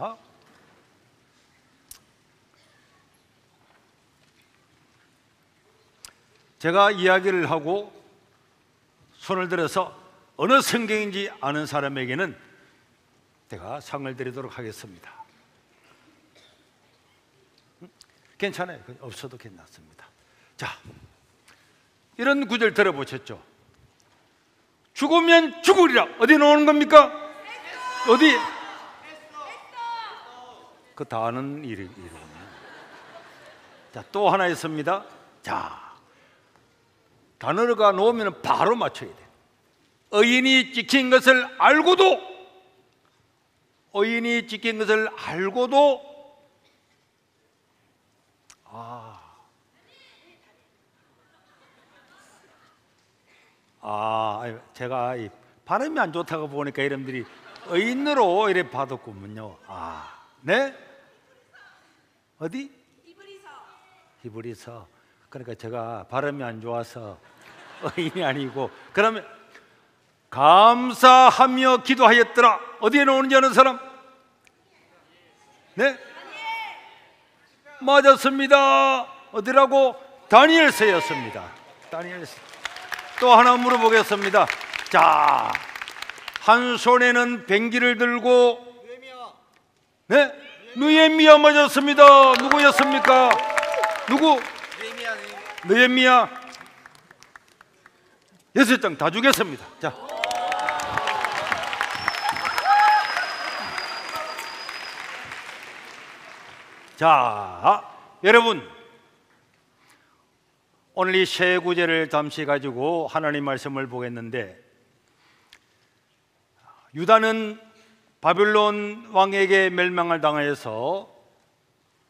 자, 제가 이야기를 하고 손을 들어서 어느 성경인지 아는 사람에게는 제가 상을 드리도록 하겠습니다. 괜찮아요. 없어도 괜찮습니다. 자, 이런 구절 들어보셨죠? 죽으면 죽으리라. 어디 나오는 겁니까? 어디? 그 다 아는 이름이에요. 자, 또 하나 있습니다. 자, 단어가 나오면 바로 맞춰야 돼. 의인이 찍힌 것을 알고도, 의인이 찍힌 것을 알고도, 제가 발음이 안 좋다고 보니까 여러분들이 의인으로 이래 받았군요. 네? 어디? 히브리서. 그러니까 제가 발음이 안 좋아서 의인이 아니고, 그러면 감사하며 기도하였더라. 어디에 나오는지 아는 사람? 네? 맞았습니다. 어디라고? 다니엘서였습니다. 다니엘서. 또 하나 물어보겠습니다. 자, 한 손에는 뱅기를 들고, 네? 느헤미야 맞았습니다. 누구였습니까? 누구? 느헤미야. 6장 다 주겠습니다. 자, 여러분, 오늘 이 세 구절을 잠시 가지고 하나님 말씀을 보겠는데, 유다는 바벨론 왕에게 멸망을 당해서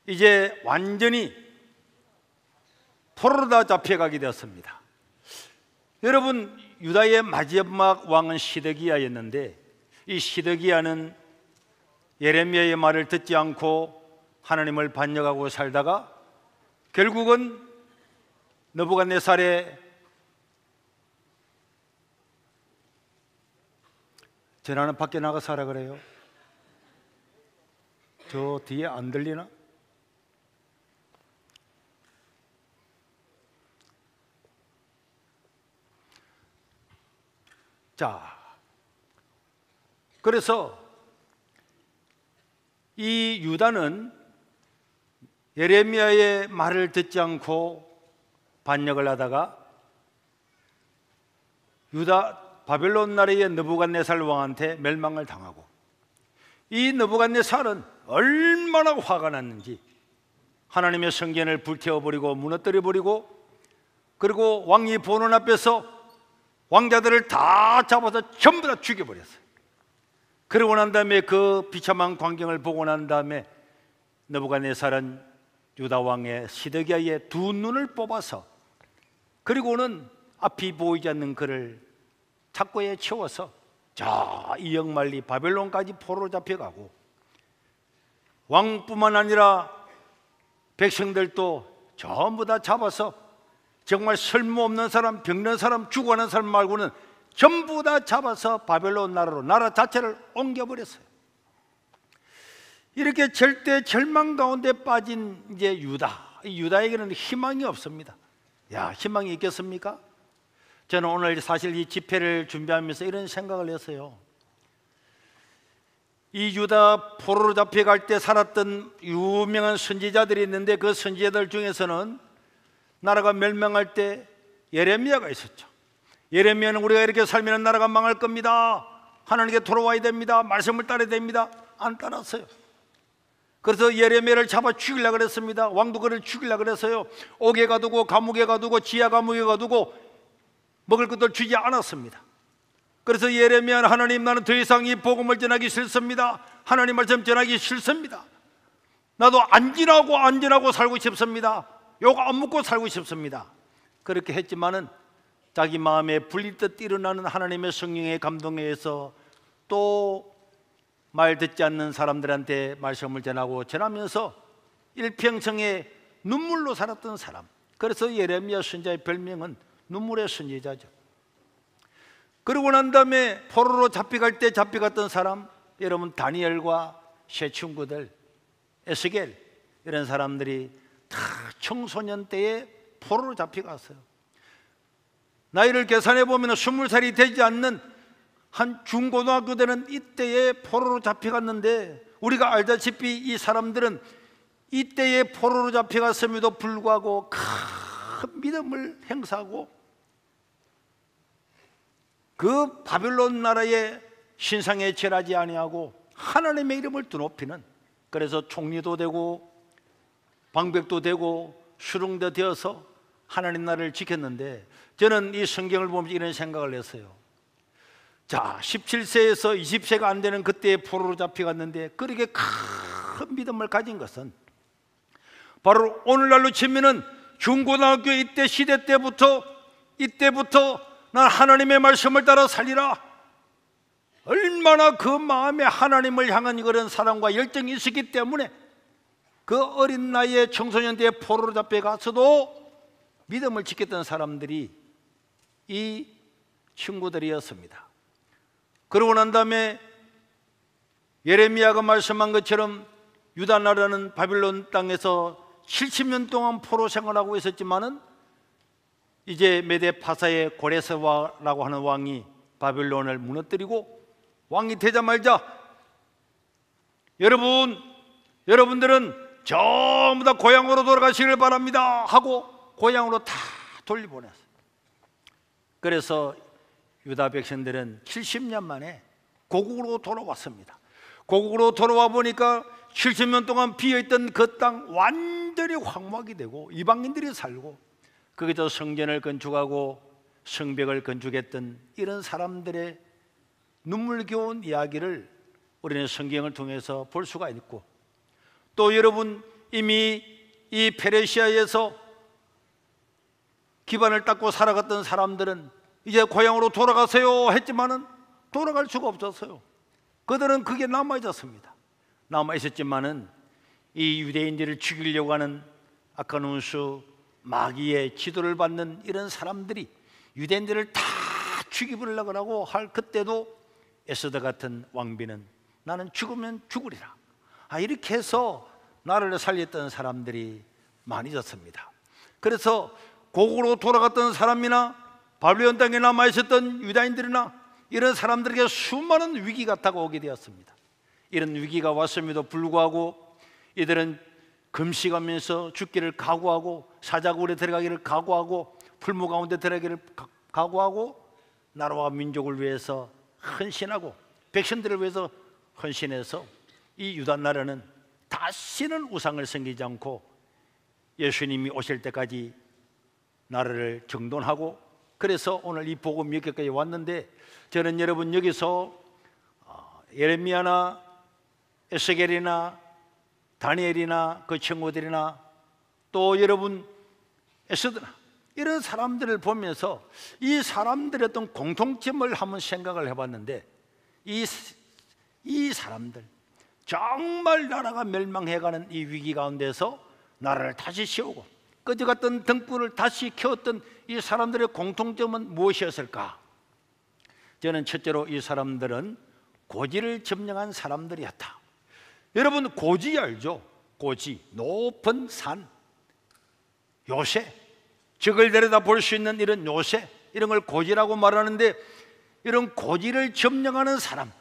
이제 완전히 포로로 다 잡혀가게 되었습니다. 여러분, 유다의 마지막 왕은 시드기야였는데, 이 시드기야는 예레미야의 말을 듣지 않고 하나님을 반역하고 살다가 결국은 느부갓네살의 전화는 밖에 나가서 하라 그래요. 저 뒤에 안 들리나? 자, 그래서 이 유다는 예레미야의 말을 듣지 않고 반역을 하다가 유다 바벨론 나라의 느부갓네살 왕한테 멸망을 당하고, 이 느부갓네살은 얼마나 화가 났는지 하나님의 성전을 불태워버리고 무너뜨려버리고, 그리고 왕이 보는 앞에서 왕자들을 다 잡아서 전부 다 죽여버렸어요. 그러고 난 다음에 그 비참한 광경을 보고 난 다음에 느부갓네살은 유다 왕의 시드기야의 두 눈을 뽑아서, 그리고는 앞이 보이지 않는 그를 착고에 채워서 자, 이 역말리 바벨론까지 포로로 잡혀가고, 왕뿐만 아니라 백성들도 전부 다 잡아서 정말 쓸모없는 사람, 병든 사람, 죽어가는 사람 말고는 전부 다 잡아서 바벨론 나라로, 나라 자체를 옮겨버렸어요. 이렇게 절대 절망 가운데 빠진 이제 유다, 이 유다에게는 희망이 없습니다. 야, 희망이 있겠습니까? 저는 오늘 사실 이 집회를 준비하면서 이런 생각을 했어요. 이 유다 포로로 잡혀갈 때 살았던 유명한 선지자들이 있는데, 그 선지자들 중에서는 나라가 멸망할 때 예레미야가 있었죠. 예레미야는 우리가 이렇게 살면 나라가 망할 겁니다, 하나님께 돌아와야 됩니다, 말씀을 따라야 됩니다. 안 따랐어요. 그래서 예레미야를 잡아 죽이려고 그랬습니다. 왕도 그를 죽이려고 그랬어요. 옥에 가두고 감옥에 가두고 지하 감옥에 가두고 먹을 것들 주지 않았습니다. 그래서 예레미야는 하나님, 나는 더 이상 이 복음을 전하기 싫습니다. 하나님 말씀 전하기 싫습니다. 나도 안전하고 살고 싶습니다. 욕 안 먹고 살고 싶습니다. 그렇게 했지만은 자기 마음에 불리듯 일어나는 하나님의 성령의 감동에 의해서 또 말 듣지 않는 사람들한테 말씀을 전하면서 일평생에 눈물로 살았던 사람. 그래서 예레미야 선지자의 별명은 눈물의 선지자죠. 그러고 난 다음에 포로로 잡혀갈 때 잡혀갔던 사람, 여러분 다니엘과 새 친구들, 에스겔 이런 사람들이 다 청소년 때에 포로로 잡혀갔어요. 나이를 계산해 보면 20살이 되지 않는 한 중고등학교 되는 이때에 포로로 잡혀갔는데, 우리가 알다시피 이 사람들은 이때에 포로로 잡혀갔음에도 불구하고 큰 믿음을 행사하고 그 바빌론 나라의 신상에 절하지 아니하고 하나님의 이름을 드높이는, 그래서 총리도 되고 방백도 되고 수령도 되어서 하나님 나라를 지켰는데, 저는 이 성경을 보면서 이런 생각을 했어요. 자, 17세에서 20세가 안 되는 그때에 포로로 잡혀갔는데 그렇게 큰 믿음을 가진 것은 바로 오늘날로 치면은 중고등학교 이때 시대 때부터 난 하나님의 말씀을 따라 살리라, 얼마나 그 마음에 하나님을 향한 그런 사랑과 열정이 있었기 때문에 그 어린 나이에 청소년 때에 포로로 잡혀가서도 믿음을 지켰던 사람들이 이 친구들이었습니다. 그러고 난 다음에 예레미야가 말씀한 것처럼 유다 나라는 바빌론 땅에서 70년 동안 포로 생활하고 있었지만은 이제 메데 파사의 고레스와라고 하는 왕이 바빌론을 무너뜨리고 왕이 되자마자 여러분들은 전부 다 고향으로 돌아가시길 바랍니다 하고 고향으로 다 돌려보냈어요. 그래서 유다 백성들은 70년 만에 고국으로 돌아왔습니다. 고국으로 돌아와 보니까 70년 동안 비어있던 그 땅 완전히 황무하게 되고 이방인들이 살고 거기서 성전을 건축하고 성벽을 건축했던 이런 사람들의 눈물겨운 이야기를 우리는 성경을 통해서 볼 수가 있고, 또 여러분 이미 이 페르시아에서 기반을 닦고 살아갔던 사람들은 이제 고향으로 돌아가세요 했지만은 돌아갈 수가 없었어요. 그들은 그게 남아있었습니다. 남아있었지만은 이 유대인들을 죽이려고 하는 아카누스 마귀의 지도를 받는 이런 사람들이 유대인들을 다 죽이버리려고 하고 할 그때도 에스더 같은 왕비는 나는 죽으면 죽으리라, 이렇게 해서 나라를 살렸던 사람들이 많이 있었습니다. 그래서 고국으로 돌아갔던 사람이나 바빌론 땅에 남아있었던 유다인들이나 이런 사람들에게 수많은 위기가 다가오게 되었습니다. 이런 위기가 왔음에도 불구하고 이들은 금식하면서 죽기를 각오하고 사자굴에 들어가기를 각오하고 풀무 가운데 들어가기를 각오하고 나라와 민족을 위해서 헌신하고 백성들을 위해서 헌신해서 이 유다 나라는 다시는 우상을 섬기지 않고 예수님이 오실 때까지 나라를 정돈하고, 그래서 오늘 이 복음 여기까지 왔는데, 저는 여러분 여기서 예레미야나 에스겔이나 다니엘이나 그 친구들이나 또 여러분 에스더나 이런 사람들을 보면서 이 사람들의 어떤 공통점을 한번 생각을 해봤는데, 이 사람들 정말 나라가 멸망해가는 이 위기 가운데서 나라를 다시 세우고 꺼져갔던 등불을 다시 켜었던 이 사람들의 공통점은 무엇이었을까? 저는 첫째로 이 사람들은 고지를 점령한 사람들이었다. 여러분 고지 알죠? 고지, 높은 산, 요새, 적을 내려다 볼 수 있는 이런 요새, 이런 걸 고지라고 말하는데, 이런 고지를 점령하는 사람,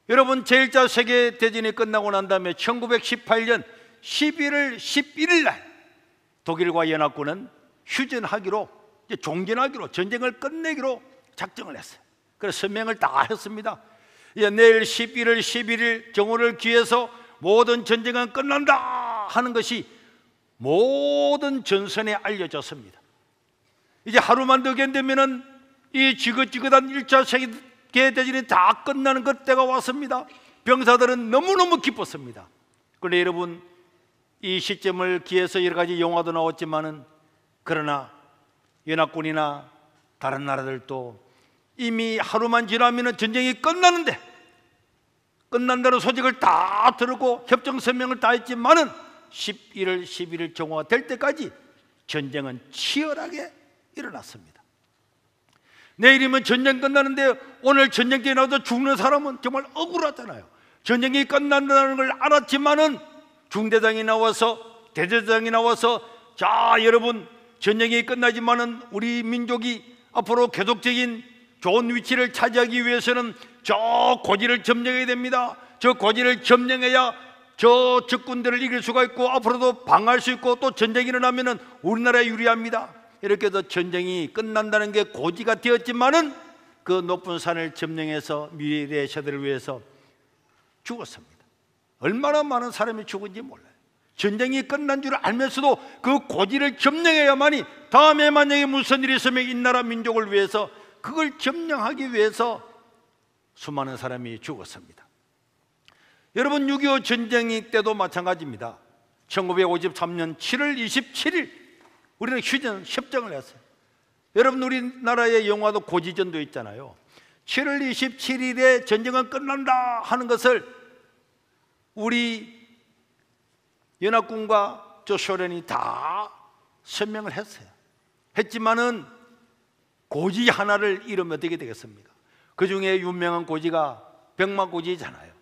여러분 제1차 세계대전이 끝나고 난 다음에 1918년 11월 11일 날 독일과 연합군은 휴전하기로, 종전하기로, 전쟁을 끝내기로 작정을 했어요. 그래서 서명을 다 했습니다. 내일 11월 11일 정오를 기해서 모든 전쟁은 끝난다 하는 것이 모든 전선에 알려졌습니다. 이제 하루만 더 견디면은 이 지긋지긋한 1차 세계대전이 다 끝나는 그때가 왔습니다. 병사들은 너무너무 기뻤습니다. 그런데 여러분 이 시점을 기해서 여러 가지 영화도 나왔지만은, 그러나 연합군이나 다른 나라들도 이미 하루만 지나면 전쟁이 끝나는데, 끝난다는 소식을 다 들었고 협정서명을 다 했지만은 11월 11일 정오가 될 때까지 전쟁은 치열하게 일어났습니다. 내일이면 전쟁 끝나는데 오늘 전쟁터에 나와서 죽는 사람은 정말 억울하잖아요. 전쟁이 끝난다는 걸 알았지만은 중대장이 나와서, 대대장이 나와서, 자 여러분, 전쟁이 끝나지만은 우리 민족이 앞으로 계속적인 좋은 위치를 차지하기 위해서는 저 고지를 점령해야 됩니다. 저 고지를 점령해야 저 적군들을 이길 수가 있고 앞으로도 방어할 수 있고 또 전쟁이 일어나면은 우리나라에 유리합니다. 이렇게 해서 전쟁이 끝난다는 게 고지가 되었지만은 그 높은 산을 점령해서 미래의 세대를 위해서 죽었습니다. 얼마나 많은 사람이 죽은지 몰라요. 전쟁이 끝난 줄 알면서도 그 고지를 점령해야만이 다음에 만약에 무슨 일이 있으면 이 나라 민족을 위해서 그걸 점령하기 위해서 수많은 사람이 죽었습니다. 여러분, 6.25 전쟁 때도 마찬가지입니다. 1953년 7월 27일 우리는 휴전 협정을 했어요. 여러분, 우리나라의 영화도 고지전도 있잖아요. 7월 27일에 전쟁은 끝난다 하는 것을 우리 연합군과 저 소련이 다 설명을 했어요. 했지만은 고지 하나를 잃으면 어떻게 되겠습니까? 그 중에 유명한 고지가 백마고지잖아요.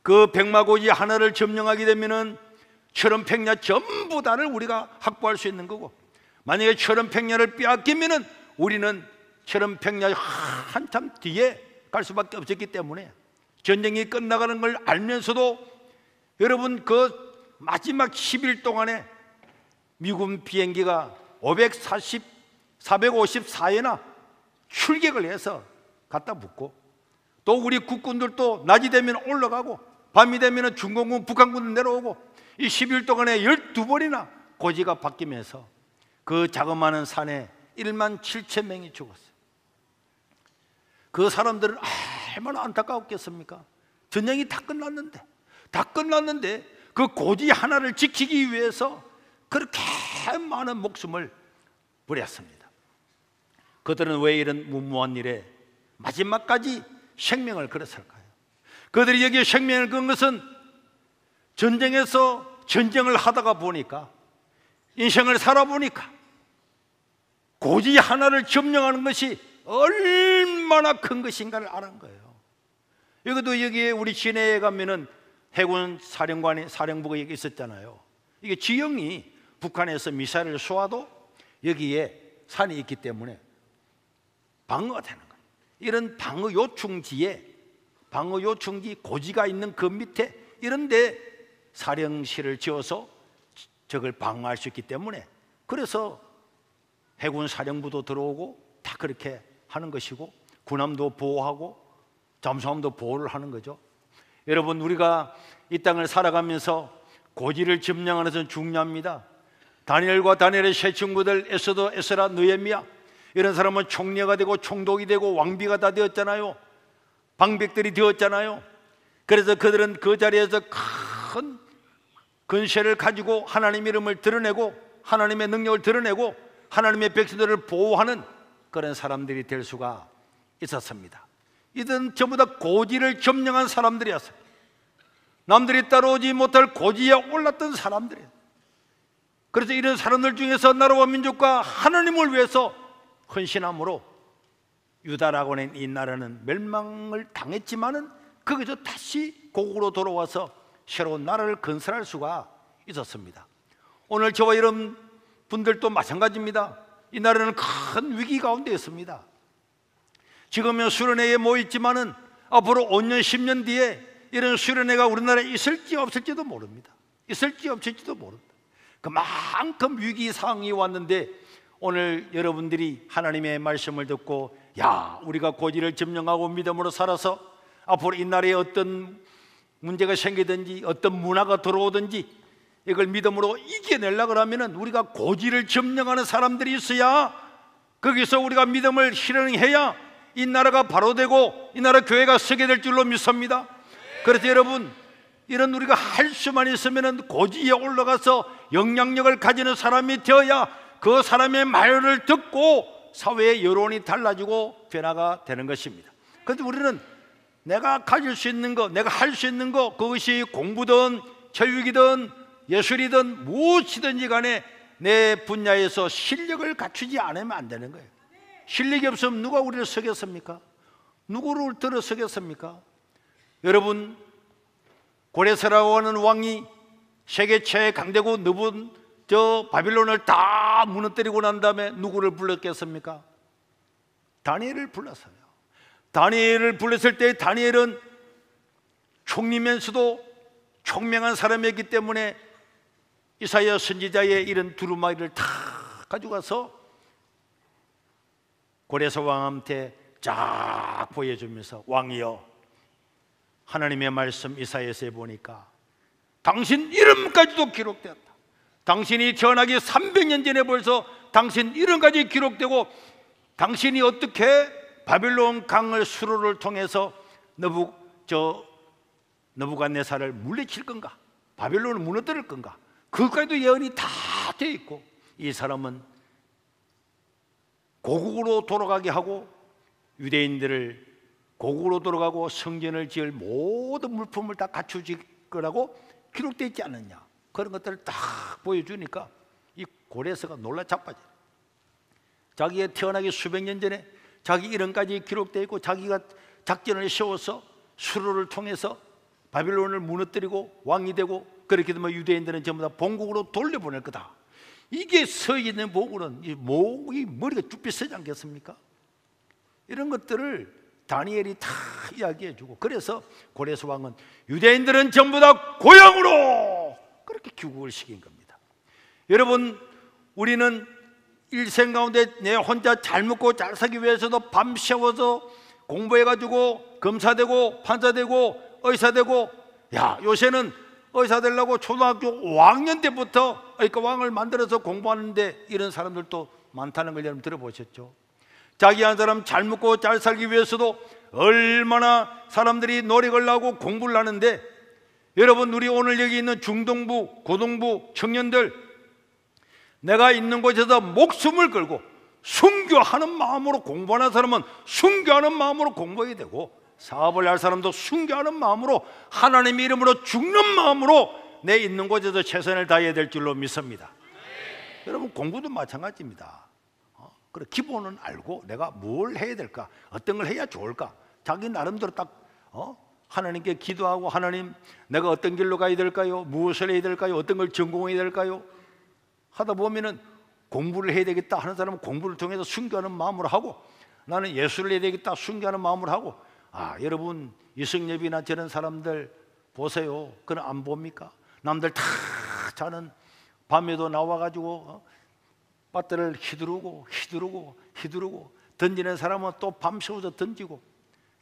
그 백마고지 하나를 점령하게 되면은 철원평야 전부 다를 우리가 확보할 수 있는 거고, 만약에 철원평야를 빼앗기면은 우리는 철원평야 한참 뒤에 갈 수밖에 없었기 때문에 전쟁이 끝나가는 걸 알면서도 여러분, 그 마지막 10일 동안에 미군 비행기가 454회나 출격을 해서 갖다 붙고, 또 우리 국군들도 낮이 되면 올라가고 밤이 되면 중공군, 북한군 내려오고, 이 10일 동안에 12번이나 고지가 바뀌면서 그 자그마한 산에 1만 7천 명이 죽었어요. 그 사람들은 얼마나 안타까웠겠습니까? 전쟁이 다 끝났는데 그 고지 하나를 지키기 위해서 그렇게 많은 목숨을 버렸습니다. 그들은 왜 이런 무모한 일에 마지막까지 생명을 걸었을까요? 그들이 여기에 생명을 건 것은 전쟁에서 전쟁을 하다가 보니까, 인생을 살아보니까 고지 하나를 점령하는 것이 얼마나 큰 것인가를 아는 거예요. 여기도 여기에 우리 시내에 가면은 해군 사령부가 여기 있었잖아요. 이게 지형이 북한에서 미사일을 쏘아도 여기에 산이 있기 때문에 방어가 되는 거예요. 이런 방어 요충지 고지가 있는 그 밑에 이런 데 사령실을 지어서 적을 방어할 수 있기 때문에, 그래서 해군 사령부도 들어오고 다 그렇게 하는 것이고, 군함도 보호하고 잠수함도 보호를 하는 거죠. 여러분, 우리가 이 땅을 살아가면서 고지를 점령하는 것은 중요합니다. 다니엘과 다니엘의 세 친구들, 에스더, 에스라, 느헤미야, 이런 사람은 총리가 되고 총독이 되고 왕비가 다 되었잖아요. 방백들이 되었잖아요. 그래서 그들은 그 자리에서 큰 근세를 가지고 하나님 이름을 드러내고 하나님의 능력을 드러내고 하나님의 백성들을 보호하는 그런 사람들이 될 수가 있었습니다. 이들은 전부 다 고지를 점령한 사람들이었어요. 남들이 따라오지 못할 고지에 올랐던 사람들이에요. 그래서 이런 사람들 중에서 나라와 민족과 하나님을 위해서 헌신함으로 유다라고 하는 이 나라는 멸망을 당했지만은 거기서 다시 고국으로 돌아와서 새로운 나라를 건설할 수가 있었습니다. 오늘 저와 여러분 분들도 마찬가지입니다. 이 나라는 큰 위기 가운데 있습니다. 지금은 수련회에 모였지만은 앞으로 5년 10년 뒤에 이런 수련회가 우리나라에 있을지 없을지도 모릅니다. 있을지 없을지도 모릅니다. 그만큼 위기 상황이 왔는데, 오늘 여러분들이 하나님의 말씀을 듣고, 야, 우리가 고지를 점령하고 믿음으로 살아서 앞으로 이 나라에 어떤 문제가 생기든지 어떤 문화가 들어오든지 이걸 믿음으로 이겨내려고 하면은 우리가 고지를 점령하는 사람들이 있어야, 거기서 우리가 믿음을 실행해야 이 나라가 바로 되고 이 나라 교회가 서게 될 줄로 믿습니다. 그래서 여러분, 이런 우리가 할 수만 있으면 고지에 올라가서 영향력을 가지는 사람이 되어야 그 사람의 말을 듣고 사회의 여론이 달라지고 변화가 되는 것입니다. 그래서 우리는 내가 가질 수 있는 것, 내가 할 수 있는 것, 그것이 공부든 교육이든 예술이든 무엇이든지 간에 내 분야에서 실력을 갖추지 않으면 안 되는 거예요. 실력이 없으면 누가 우리를 속였습니까? 누구를 들어 속였습니까? 여러분, 고레스라고 하는 왕이 세계 최 강대국 바빌론을 다 무너뜨리고 난 다음에 누구를 불렀겠습니까? 다니엘을 불렀어요. 다니엘을 불렀을 때 다니엘은 총리면서도 총명한 사람이었기 때문에 이사야 선지자의 이런 두루마기를 다 가져가서 고레스 왕한테 쫙 보여주면서, 왕이여, 하나님의 말씀 이사야서에 보니까 당신 이름까지도 기록되었다. 당신이 태어나기 300년 전에 벌써 당신 이름까지 기록되고, 당신이 어떻게 바빌론 강을 수로를 통해서 느부갓네살을 물리칠 건가, 바빌론을 무너뜨릴 건가, 그것까지도 예언이 다 되어 있고, 이 사람은 고국으로 돌아가게 하고 유대인들을 고국으로 돌아가고 성전을 지을 모든 물품을 다 갖추질 거라고 기록되어 있지 않느냐. 그런 것들을 딱 보여주니까 이 고레스가 놀라 자빠져. 자기의 태어나기 수백 년 전에 자기 이름까지 기록되어 있고, 자기가 작전을 세워서 수로를 통해서 바빌론을 무너뜨리고 왕이 되고, 그렇게 되면 유대인들은 전부 다 본국으로 돌려보낼 거다. 이게 서 있는 보고는 이 머리가 쭈뼛 서지 않겠습니까? 이런 것들을 다니엘이 다 이야기해주고, 그래서 고레스 왕은 유대인들은 전부 다 고향으로 그렇게 귀국을 시킨 겁니다. 여러분, 우리는 일생 가운데 내 혼자 잘 먹고 잘 살기 위해서도 밤 새워서 공부해가지고 검사되고 판사되고 의사되고, 요새는 의사 되려고 초등학교 5학년 때부터 왕을 만들어서 공부하는데 이런 사람들도 많다는 걸 여러분 들어보셨죠? 자기 한 사람 잘 먹고 잘 살기 위해서도 얼마나 사람들이 노력을 하고 공부를 하는데, 여러분, 우리 오늘 여기 있는 중동부, 고동부 청년들, 내가 있는 곳에서 목숨을 걸고 순교하는 마음으로 공부하는 사람은 순교하는 마음으로 공부해야 되고, 사업을 할 사람도 순교하는 마음으로, 하나님의 이름으로 죽는 마음으로 내 있는 곳에서 최선을 다해야 될 줄로 믿습니다. 여러분, 공부도 마찬가지입니다. 그래, 기본은 알고 내가 뭘 해야 될까, 어떤 걸 해야 좋을까, 자기 나름대로 딱 하나님께 기도하고, 하나님, 내가 어떤 길로 가야 될까요? 무엇을 해야 될까요? 어떤 걸 전공해야 될까요? 하다 보면은 공부를 해야 되겠다 하는 사람은 공부를 통해서 순교하는 마음으로 하고, 나는 예수를 해야 되겠다 순교하는 마음으로 하고. 여러분, 이승엽이나 저런 사람들 보세요. 그는 안 봅니까? 남들 다 자는 밤에도 나와가지고 배터를 휘두르고 던지는 사람은 또 밤새워서 던지고.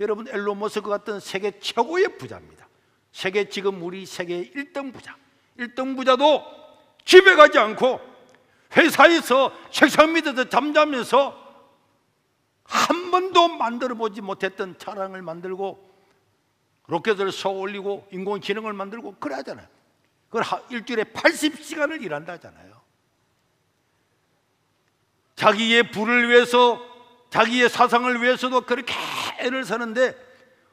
여러분, 앨런 머스크 같은 세계 최고의 부자입니다. 지금 우리 세계 1등 부자. 1등 부자도 집에 가지 않고 회사에서 책상 밑에서 잠자면서 한 번도 만들어 보지 못했던 차량을 만들고 로켓을 쏘아 올리고 인공지능을 만들고 그래 하잖아요. 그걸 일주일에 80시간을 일한다 하잖아요. 자기의 부를 위해서, 자기의 사상을 위해서도 그렇게 애를 쓰는데,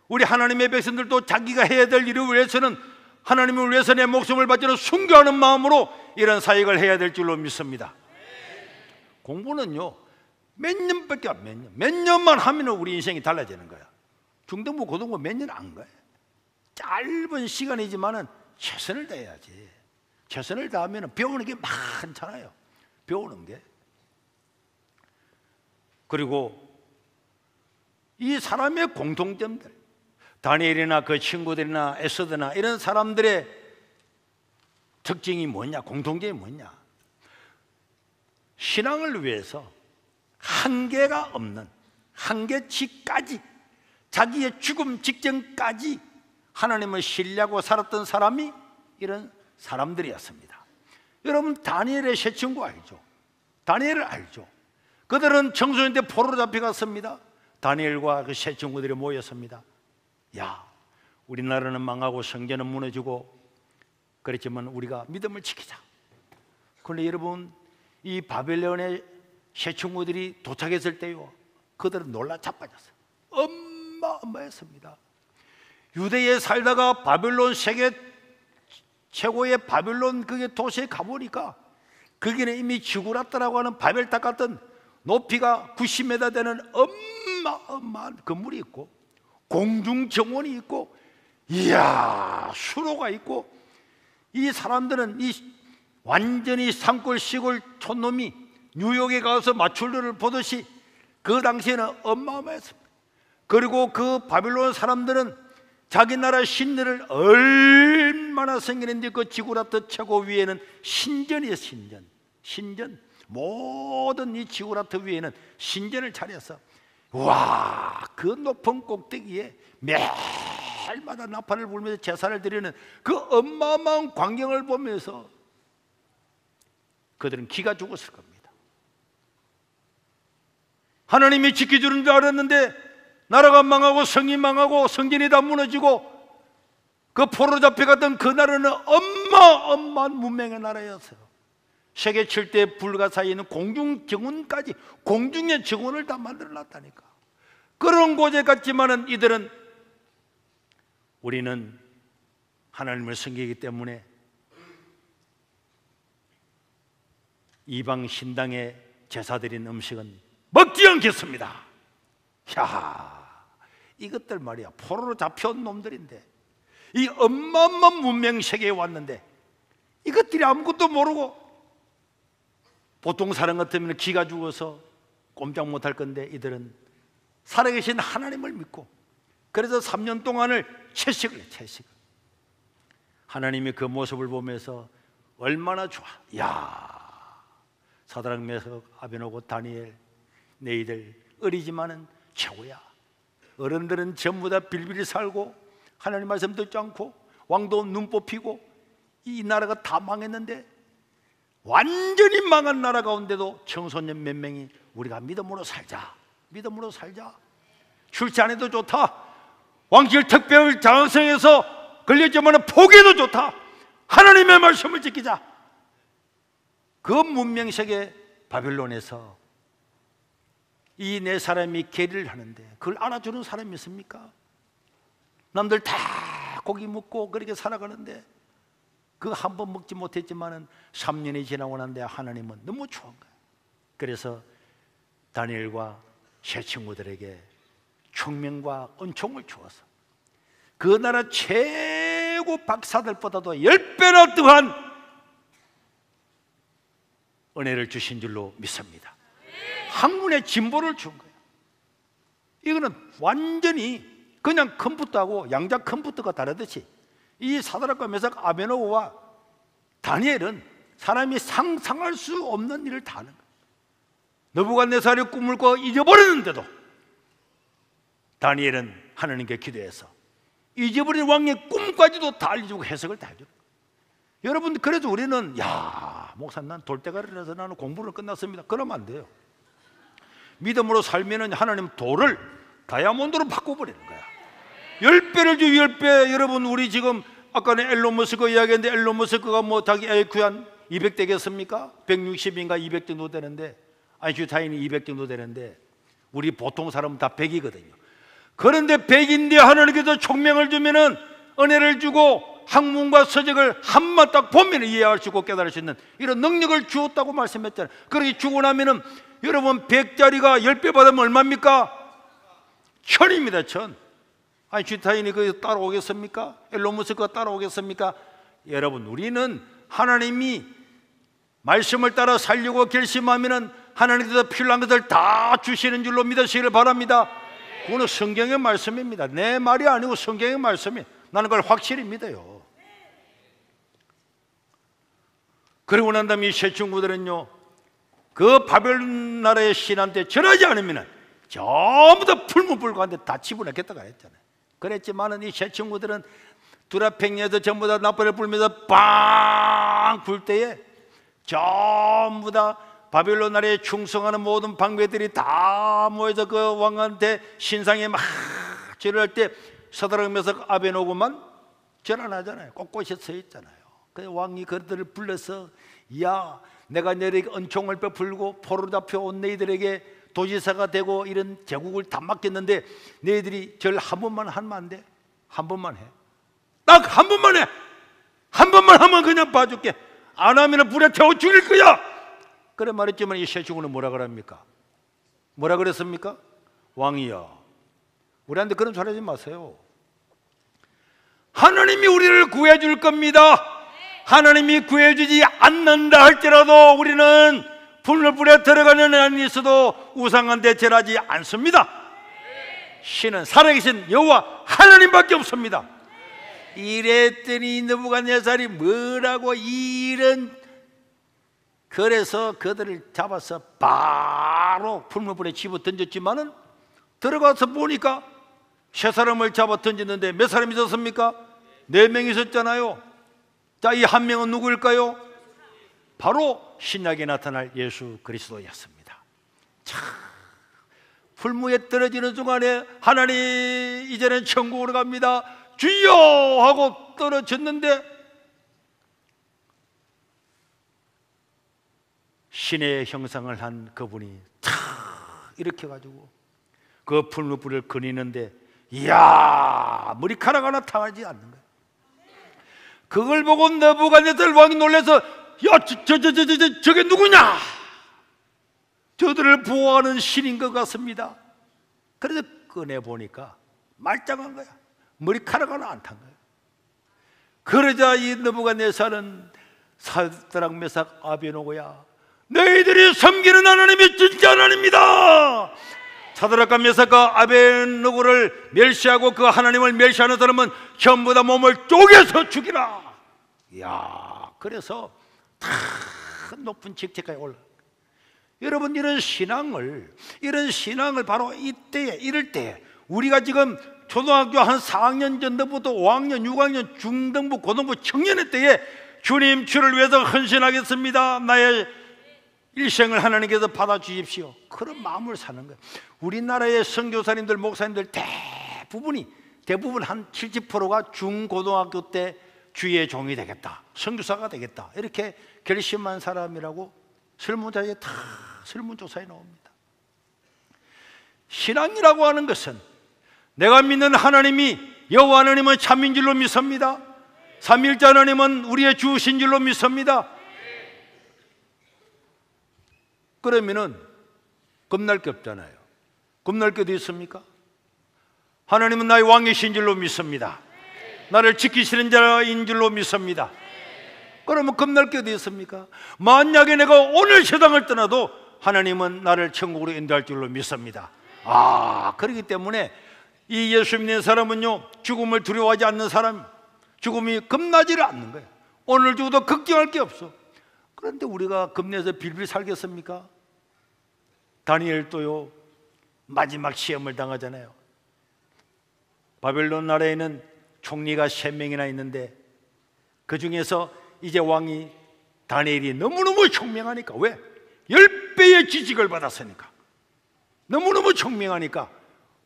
우리 하나님의 백성들도 자기가 해야 될 일을 위해서는, 하나님을 위해서 내 목숨을 바치는 순교하는 마음으로 이런 사역을 해야 될 줄로 믿습니다. 공부는요, 몇 년만 하면 우리 인생이 달라지는 거야. 중등부, 고등부 몇 년 안 거예요. 짧은 시간이지만은 최선을 다해야지. 최선을 다하면 배우는 게 많잖아요. 배우는 게. 그리고 이 사람의 공통점들, 다니엘이나 그 친구들이나 에스더나 이런 사람들의 특징이 뭐냐, 공통점이 뭐냐? 신앙을 위해서 한계가 없는, 한계치까지, 자기의 죽음 직전까지 하나님을 신뢰하고 살았던 사람이 이런 사람들이었습니다. 여러분, 다니엘의 세 친구 알죠? 다니엘을 알죠? 그들은 청소년 때 포로로 잡혀갔습니다. 다니엘과 그 세 친구들이 모였습니다. 우리나라는 망하고 성전은 무너지고 그렇지만 우리가 믿음을 지키자. 그런데 여러분, 이 바벨론의 세 친구들이 도착했을 때요, 그들은 놀라 자빠졌어요. 어마어마했습니다. 유대에 살다가 바벨론, 세계 최고의 바벨론 그게 도시에 가보니까 거기는 이미 지구라트라고 하는 바벨탑 같은 높이가 90m 되는 어마어마한 건물이 있고, 공중정원이 있고, 이야, 수로가 있고, 이 사람들은 이 완전히 산골 시골 촌놈이 뉴욕에 가서 마출루를 보듯이 그 당시에는 어마어마했습니다. 그리고 그 바빌론 사람들은 자기 나라 신들을 얼마나 섬기는데 그 지구라트 최고 위에는 신전이에요. 신전. 모든 이 지구라트 위에는 신전을 차려서, 와, 그 높은 꼭대기에 매일마다 나팔을 불면서 제사를 드리는 그 어마어마한 광경을 보면서 그들은 기가 죽었을 겁니다. 하나님이 지켜주는 줄 알았는데 나라가 망하고 성이 망하고 성전이 다 무너지고 그 포로 잡혀갔던 그 나라는 어마어마한 문명의 나라였어요. 세계 7대 불가사에 있는 공중 정원까지, 공중의 정원을 다 만들어놨다니까. 그런 곳에 갔지만은 이들은, 우리는 하나님을 섬기기 때문에 이방 신당에 제사 드린 음식은 먹지 않겠습니다. 야, 이것들 말이야, 포로로 잡혀온 놈들인데, 이 어마어마한 문명 세계에 왔는데 이것들이 아무것도 모르고, 보통 사람 같으면 기가 죽어서 꼼짝 못할 건데 이들은 살아계신 하나님을 믿고, 그래서 3년 동안을 채식을 해. 채식을. 하나님이 그 모습을 보면서 얼마나 좋아. 야, 사드락 메삭 아벤노고 다니엘, 너희들 어리지만은 최고야. 어른들은 전부 다 빌빌이 살고 하나님 말씀 듣지 않고 왕도 눈 뽑히고 이 나라가 다 망했는데, 완전히 망한 나라 가운데도 청소년 몇 명이 우리가 믿음으로 살자, 믿음으로 살자, 출세 안 해도 좋다, 왕실 특별 장성에서 걸렸지만 포기해도 좋다, 하나님의 말씀을 지키자. 그 문명세계 바빌론에서 이 네 사람이 계리를 하는데 그걸 알아주는 사람이 있습니까? 남들 다 고기 먹고 그렇게 살아가는데 그 한 번 먹지 못했지만은 3년이 지나고 난데 하나님은 너무 좋은 거예요. 그래서 다니엘과 세 친구들에게 총명과 은총을 주어서 그 나라 최고 박사들보다도 10배나 더한 은혜를 주신 줄로 믿습니다. 학문의 진보를 준 거예요. 이거는 완전히 그냥 컴퓨터하고 양자 컴퓨터가 다르듯이 이 사드락과 메삭 아벤노고와 다니엘은 사람이 상상할 수 없는 일을 다 하는 거예요. 느부갓네살이 꿈을 꿔 잊어버렸는데도 다니엘은 하나님께 기도해서 잊어버린 왕의 꿈까지도 다 알려주고 해석을 다 해줘요. 여러분, 그래도 우리는, 야, 목사님 난 돌대가리라서 나는 공부를 끝났습니다, 그러면 안 돼요. 믿음으로 살면은 하나님 돌을 다이아몬드로 바꿔버리는 거야. 10배를 줘, 10배. 여러분, 우리 지금 아까는 앨런 머스크 이야기했는데 앨런 머스크가 뭐 자기 IQ 한 200 되겠습니까? 160인가 200 정도 되는데, 아인슈타인이 200 정도 되는데 우리 보통 사람은 다 100이거든요. 그런데 100인데 하나님께서 총명을 주면은, 은혜를 주고 학문과 서적을 한번 딱 보면 이해할 수 있고 깨달을 수 있는 이런 능력을 주었다고 말씀했잖아요. 그렇게 주고 나면은 여러분 100짜리가 10배 받으면 얼마입니까? 1000입니다. 1000. 아인슈타인이 그 따라오겠습니까? 앨런 머스크가 따라오겠습니까? 여러분, 우리는 하나님이 말씀을 따라 살려고 결심하면은 하나님께서 필요한 것을 다 주시는 줄로 믿으시기를 바랍니다. 그거는 성경의 말씀입니다. 내 말이 아니고 성경의 말씀이, 나는 그걸 확실히 믿어요. 그리고 난 다음에 이 세 친구들은요, 그 바벨 나라의 신한테 절하지 않으면 전부 다 불문불고한테 다 지불하겠다고 했잖아요. 그랬지만은 이 세 친구들은 두라팽이에서 전부 다 나팔을 불면서 빵 불 때에 전부 다 바벨론 나라에 충성하는 모든 방배들이 다 모여서 그 왕한테 신상에 막 절할 때 사드락 메삭 아벤노고만 절 안 하잖아요. 꼿꼿이 서 있잖아요. 그 왕이 그들을 불러서, 야, 내가 너희에게 은총을 베풀고 포로 잡혀온 너희들에게 도지사가 되고 이런 제국을 다 맡겼는데 너희들이 절 한 번만 하면 안 돼? 한 번만 해. 딱 한 번만 해. 한 번만 하면 그냥 봐줄게. 안 하면 불에 태워 죽일 거야. 그래 말했지만 이 세 친구는 뭐라 그럽니까? 뭐라 그랬습니까? 왕이여, 우리한테 그런 소리 하지 마세요. 하나님이 우리를 구해줄 겁니다. 하나님이 구해주지 않는다 할지라도 우리는 불에 들어가는 안에 있어도 우상한테 절하지 않습니다. 신은 살아계신 여호와 하나님밖에 없습니다. 이랬더니 느부갓네살이 뭐라고 이런, 그래서 그들을 잡아서 바로 불에 집어 던졌지만은 들어가서 보니까 세 사람을 잡아 던졌는데 몇 사람 있었습니까? 4명 있었잖아요. 자, 이 한 명은 누구일까요? 바로 신약에 나타날 예수 그리스도였습니다. 참, 불무에 떨어지는 순간에 하나님 이제는 천국으로 갑니다 주여 하고 떨어졌는데 신의 형상을 한 그분이 탁 이렇게 가지고 그 불을 거니는데, 이야, 머리카락 하나 당하지 않는 거예요. 그걸 보고 느부갓네살 왕이 놀라서, 야, 저게 누구냐? 저들을 보호하는 신인 것 같습니다. 그래서 꺼내 보니까 말짱한 거야. 머리카락 하나 안 탄 거예요. 그러자 이 느부갓네살은 사드락 메삭 아베노고야, 너희들이 섬기는 하나님이 진짜 하나님이다. 사드락과 메삭과 아베노고를 멸시하고 그 하나님을 멸시하는 사람은 전부 다 몸을 쪼개서 죽이라. 이야, 그래서 다 높은 직책까지 올라. 여러분, 이런 신앙을 바로 이때에, 이럴 때, 우리가 지금 초등학교 한 4학년 전부터 5학년, 6학년, 중등부, 고등부, 청년의 때에 주님 주를 위해서 헌신하겠습니다, 나의 일생을 하나님께서 받아주십시오, 그런 마음을 사는 거예요. 우리나라의 선교사님들, 목사님들 대부분 한 70%가 중고등학교 때 주의 종이 되겠다, 선교사가 되겠다, 이렇게 결심한 사람이라고 설문조사에 나옵니다. 신앙이라고 하는 것은 내가 믿는 하나님이 여호와 하나님은 참인 줄로 믿습니다. 삼위일체 하나님은 우리의 주신 줄로 믿습니다. 그러면은 겁날 게 없잖아요. 겁날 게 어디 있습니까? 하나님은 나의 왕이신 줄로 믿습니다. 나를 지키시는 자인 줄로 믿습니다. 그러면 겁날 게 어디 있습니까? 만약에 내가 오늘 세상을 떠나도 하나님은 나를 천국으로 인도할 줄로 믿습니다. 그렇기 때문에 이 예수 믿는 사람은요, 죽음을 두려워하지 않는 사람, 죽음이 겁나지를 않는 거예요. 오늘 죽어도 걱정할 게 없어. 그런데 우리가 겁내서 빌빌 살겠습니까? 다니엘도요, 마지막 시험을 당하잖아요. 바벨론 나라에는 총리가 3명이나 있는데 그 중에서 이제 왕이 다니엘이 너무너무 총명하니까, 왜? 10배의 지식을 받았으니까, 너무너무 총명하니까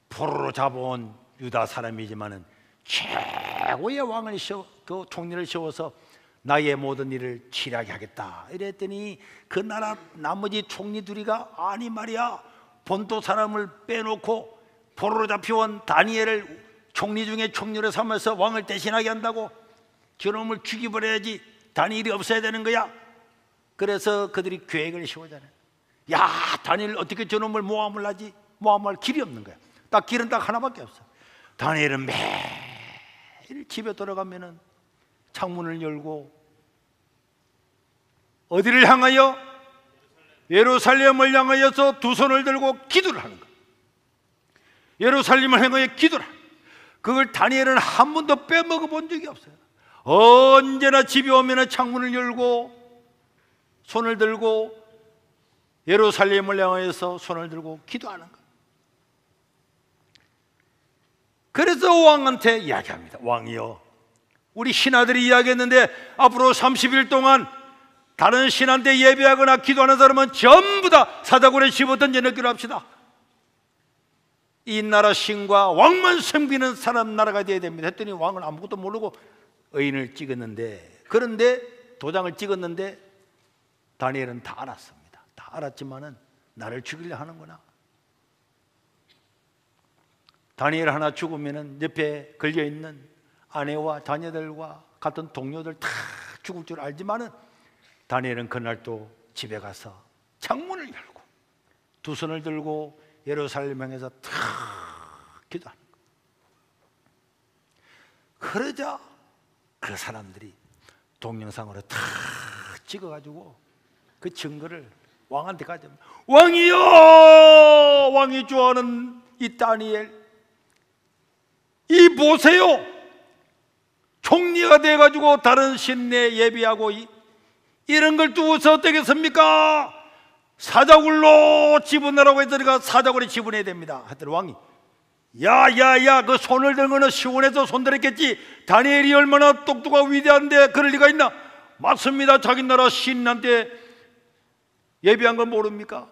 포로로 잡아온 유다 사람이지만은 최고의 왕을 그 총리를 세워서 나의 모든 일을 치라게 하겠다 이랬더니 그 나라 나머지 총리 둘이가, 아니 말이야, 본토 사람을 빼놓고 포로로 잡혀온 다니엘을 총리 중에 총리로 삼아서 왕을 대신하게 한다고? 저놈을 죽여버려야지, 다니엘이 없어야 되는 거야. 그래서 그들이 계획을 세우잖아요. 야, 다니엘 어떻게 저놈을 모함을 하지? 모함할 길이 없는 거야. 길은 딱 하나밖에 없어. 다니엘은 매일 집에 돌아가면은 창문을 열고 어디를 향하여? 예루살렘을 향하여서 두 손을 들고 기도를 하는 거야. 예루살렘을 향하여 기도를 하는 거야. 그걸 다니엘은 한 번도 빼먹어 본 적이 없어요. 언제나 집에 오면 창문을 열고 손을 들고 예루살렘을 향하여서 손을 들고 기도하는 거예요. 그래서 왕한테 이야기합니다. 왕이여, 우리 신하들이 이야기했는데 앞으로 30일 동안 다른 신한테 예배하거나 기도하는 사람은 전부 다 사자굴에 집어던져 넣기로 합시다. 이 나라 신과 왕만 섬기는 사람 나라가 되어야 됩니다 했더니 왕은 아무것도 모르고 의인을 찍었는데, 그런데 도장을 찍었는데 다니엘은 다 알았습니다. 다 알았지만은 나를 죽이려 하는구나. 다니엘 하나 죽으면은 옆에 걸려있는 아내와 자녀들과 같은 동료들 다 죽을 줄 알지만은 다니엘은 그날 또 집에 가서 창문을 열고 두 손을 들고 예루살렘 향해서 탁 기도하는 거예요. 그러자 그 사람들이 동영상으로 다 찍어가지고 그 증거를 왕한테 가져옵니다. 왕이여, 왕이 좋아하는 이 다니엘, 이 보세요, 총리가 돼가지고 다른 신내 예비하고 이런 걸 두고서 어떻겠습니까? 사자굴로 지분하라고 했으니까 사자굴에 지분해야 됩니다. 하더니 왕이 야야야, 그 손을 든 거는 시원해서 손들었겠지. 다니엘이 얼마나 똑똑하고 위대한데 그럴 리가 있나? 맞습니다. 자기 나라 신한테 예비한 걸 모릅니까?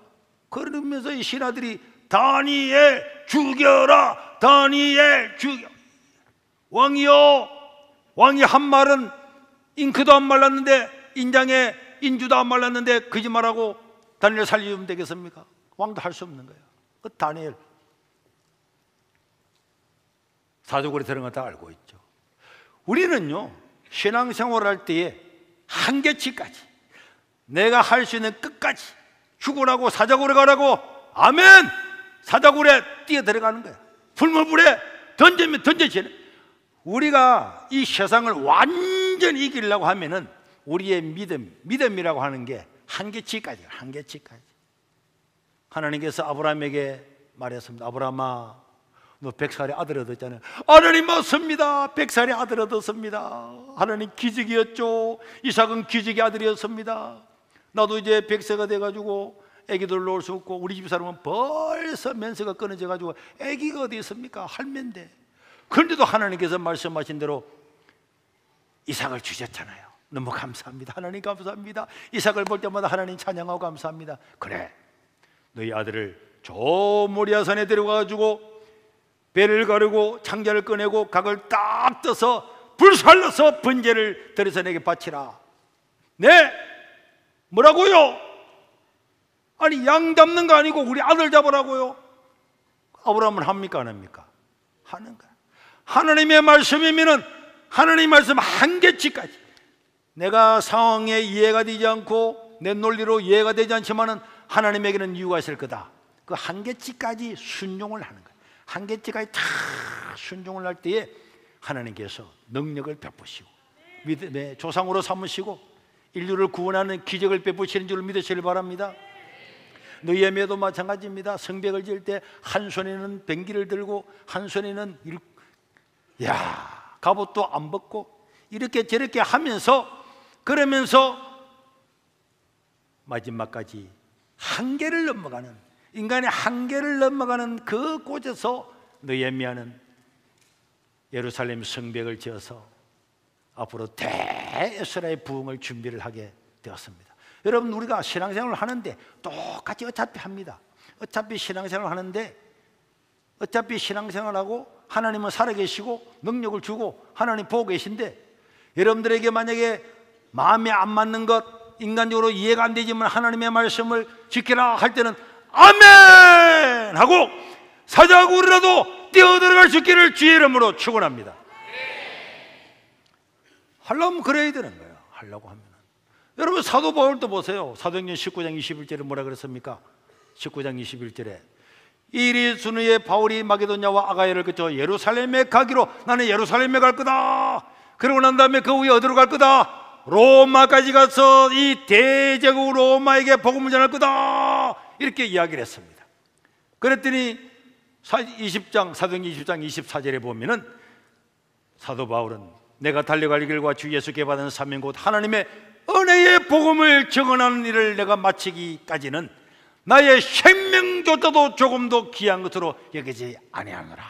그러면서 이 신하들이 다니엘 죽여라, 다니엘 죽여. 왕이요, 왕이 한 말은 잉크도 안 말랐는데, 인장에 인주도 안 말랐는데 거짓말하고 다니엘 살리면 되겠습니까? 왕도 할 수 없는 거예요. 그 다니엘 사족으로 들어간 거 다 알고 있죠. 우리는요, 신앙생활을 할 때에 한계치까지, 내가 할 수 있는 끝까지 죽으라고, 사자굴에 가라고, 아멘! 사자굴에 뛰어 들어가는 거야. 불물불에 던지면 던져지는. 우리가 이 세상을 완전히 이기려고 하면은 우리의 믿음이라고 하는 게 한계치까지예요. 한계치까지. 하나님께서 아브라함에게 말했습니다. 아브라함아, 너 100살의 아들 얻었잖아요. 하나님 맞습니다. 100살의 아들 얻었습니다. 하나님 기적이었죠. 이삭은 기적의 아들이었습니다. 나도 이제 100세가 돼가지고 애기들 놓을 수 없고, 우리 집 사람은 벌써 면세가 끊어져가지고 애기가 어디 있습니까? 할매인데. 그런데도 하나님께서 말씀하신 대로 이삭을 주셨잖아요. 너무 감사합니다. 하나님 감사합니다. 이삭을 볼 때마다 하나님 찬양하고 감사합니다. 그래, 너희 아들을 저 모리아산에 데려가가지고 배를 가르고 창자를 꺼내고 각을 딱 떠서 불살라서 번제를 드려서 내게 바치라. 네? 뭐라고요? 아니, 양 잡는 거 아니고 우리 아들 잡으라고요? 아브라함은 합니까 안 합니까? 하는 거야. 하나님의 말씀이면은 하나님의 말씀 한계치까지, 내가 상황에 이해가 되지 않고 내 논리로 이해가 되지 않지만은 하나님에게는 이유가 있을 거다. 그 한계치까지 순종을 하는 거야. 한계치까지 다 순종을 할 때에 하나님께서 능력을 베푸시고 믿음의 조상으로 삼으시고 인류를 구원하는 기적을 베푸시는 줄 믿으시길 바랍니다. 느헤미야도 마찬가지입니다. 성벽을 지을 때 한 손에는 뱅기를 들고 한 손에는 갑옷도 안 벗고 이렇게 저렇게 하면서, 그러면서 마지막까지 한계를 넘어가는, 인간의 한계를 넘어가는 그 곳에서 느헤미야는 예루살렘 성벽을 지어서 앞으로 대에스라의 부흥을 준비를 하게 되었습니다. 여러분, 우리가 신앙생활을 하는데 똑같이 어차피 합니다. 어차피 신앙생활을 하는데, 어차피 신앙생활하고 하나님은 살아계시고 능력을 주고 하나님 보고 계신데, 여러분들에게 만약에 마음에 안 맞는 것, 인간적으로 이해가 안 되지만 하나님의 말씀을 지키라 할 때는 아멘! 하고 사자굴이라도 뛰어들어갈 수 있기를 주의 이름으로 축원합니다. 하려면 그래야 되는 거예요. 하려고 하면. 여러분, 사도 바울도 보세요. 사도행전 19장 21절에 뭐라 그랬습니까? 19장 21절에 이리 순후에 바울이 마게도냐와 아가야를 거쳐 예루살렘에 가기로, 나는 예루살렘에 갈 거다. 그러고 난 다음에 그 후에 어디로 갈 거다? 로마까지 가서 이 대제국 로마에게 복음을 전할 거다. 이렇게 이야기를 했습니다. 그랬더니 20장, 사도행전 20장 24절에 보면은 사도 바울은 내가 달려갈 길과 주 예수께 받은 사명 곧 하나님의 은혜의 복음을 증언하는 일을 내가 마치기까지는 나의 생명조차도 조금도 귀한 것으로 여기지 아니하노라.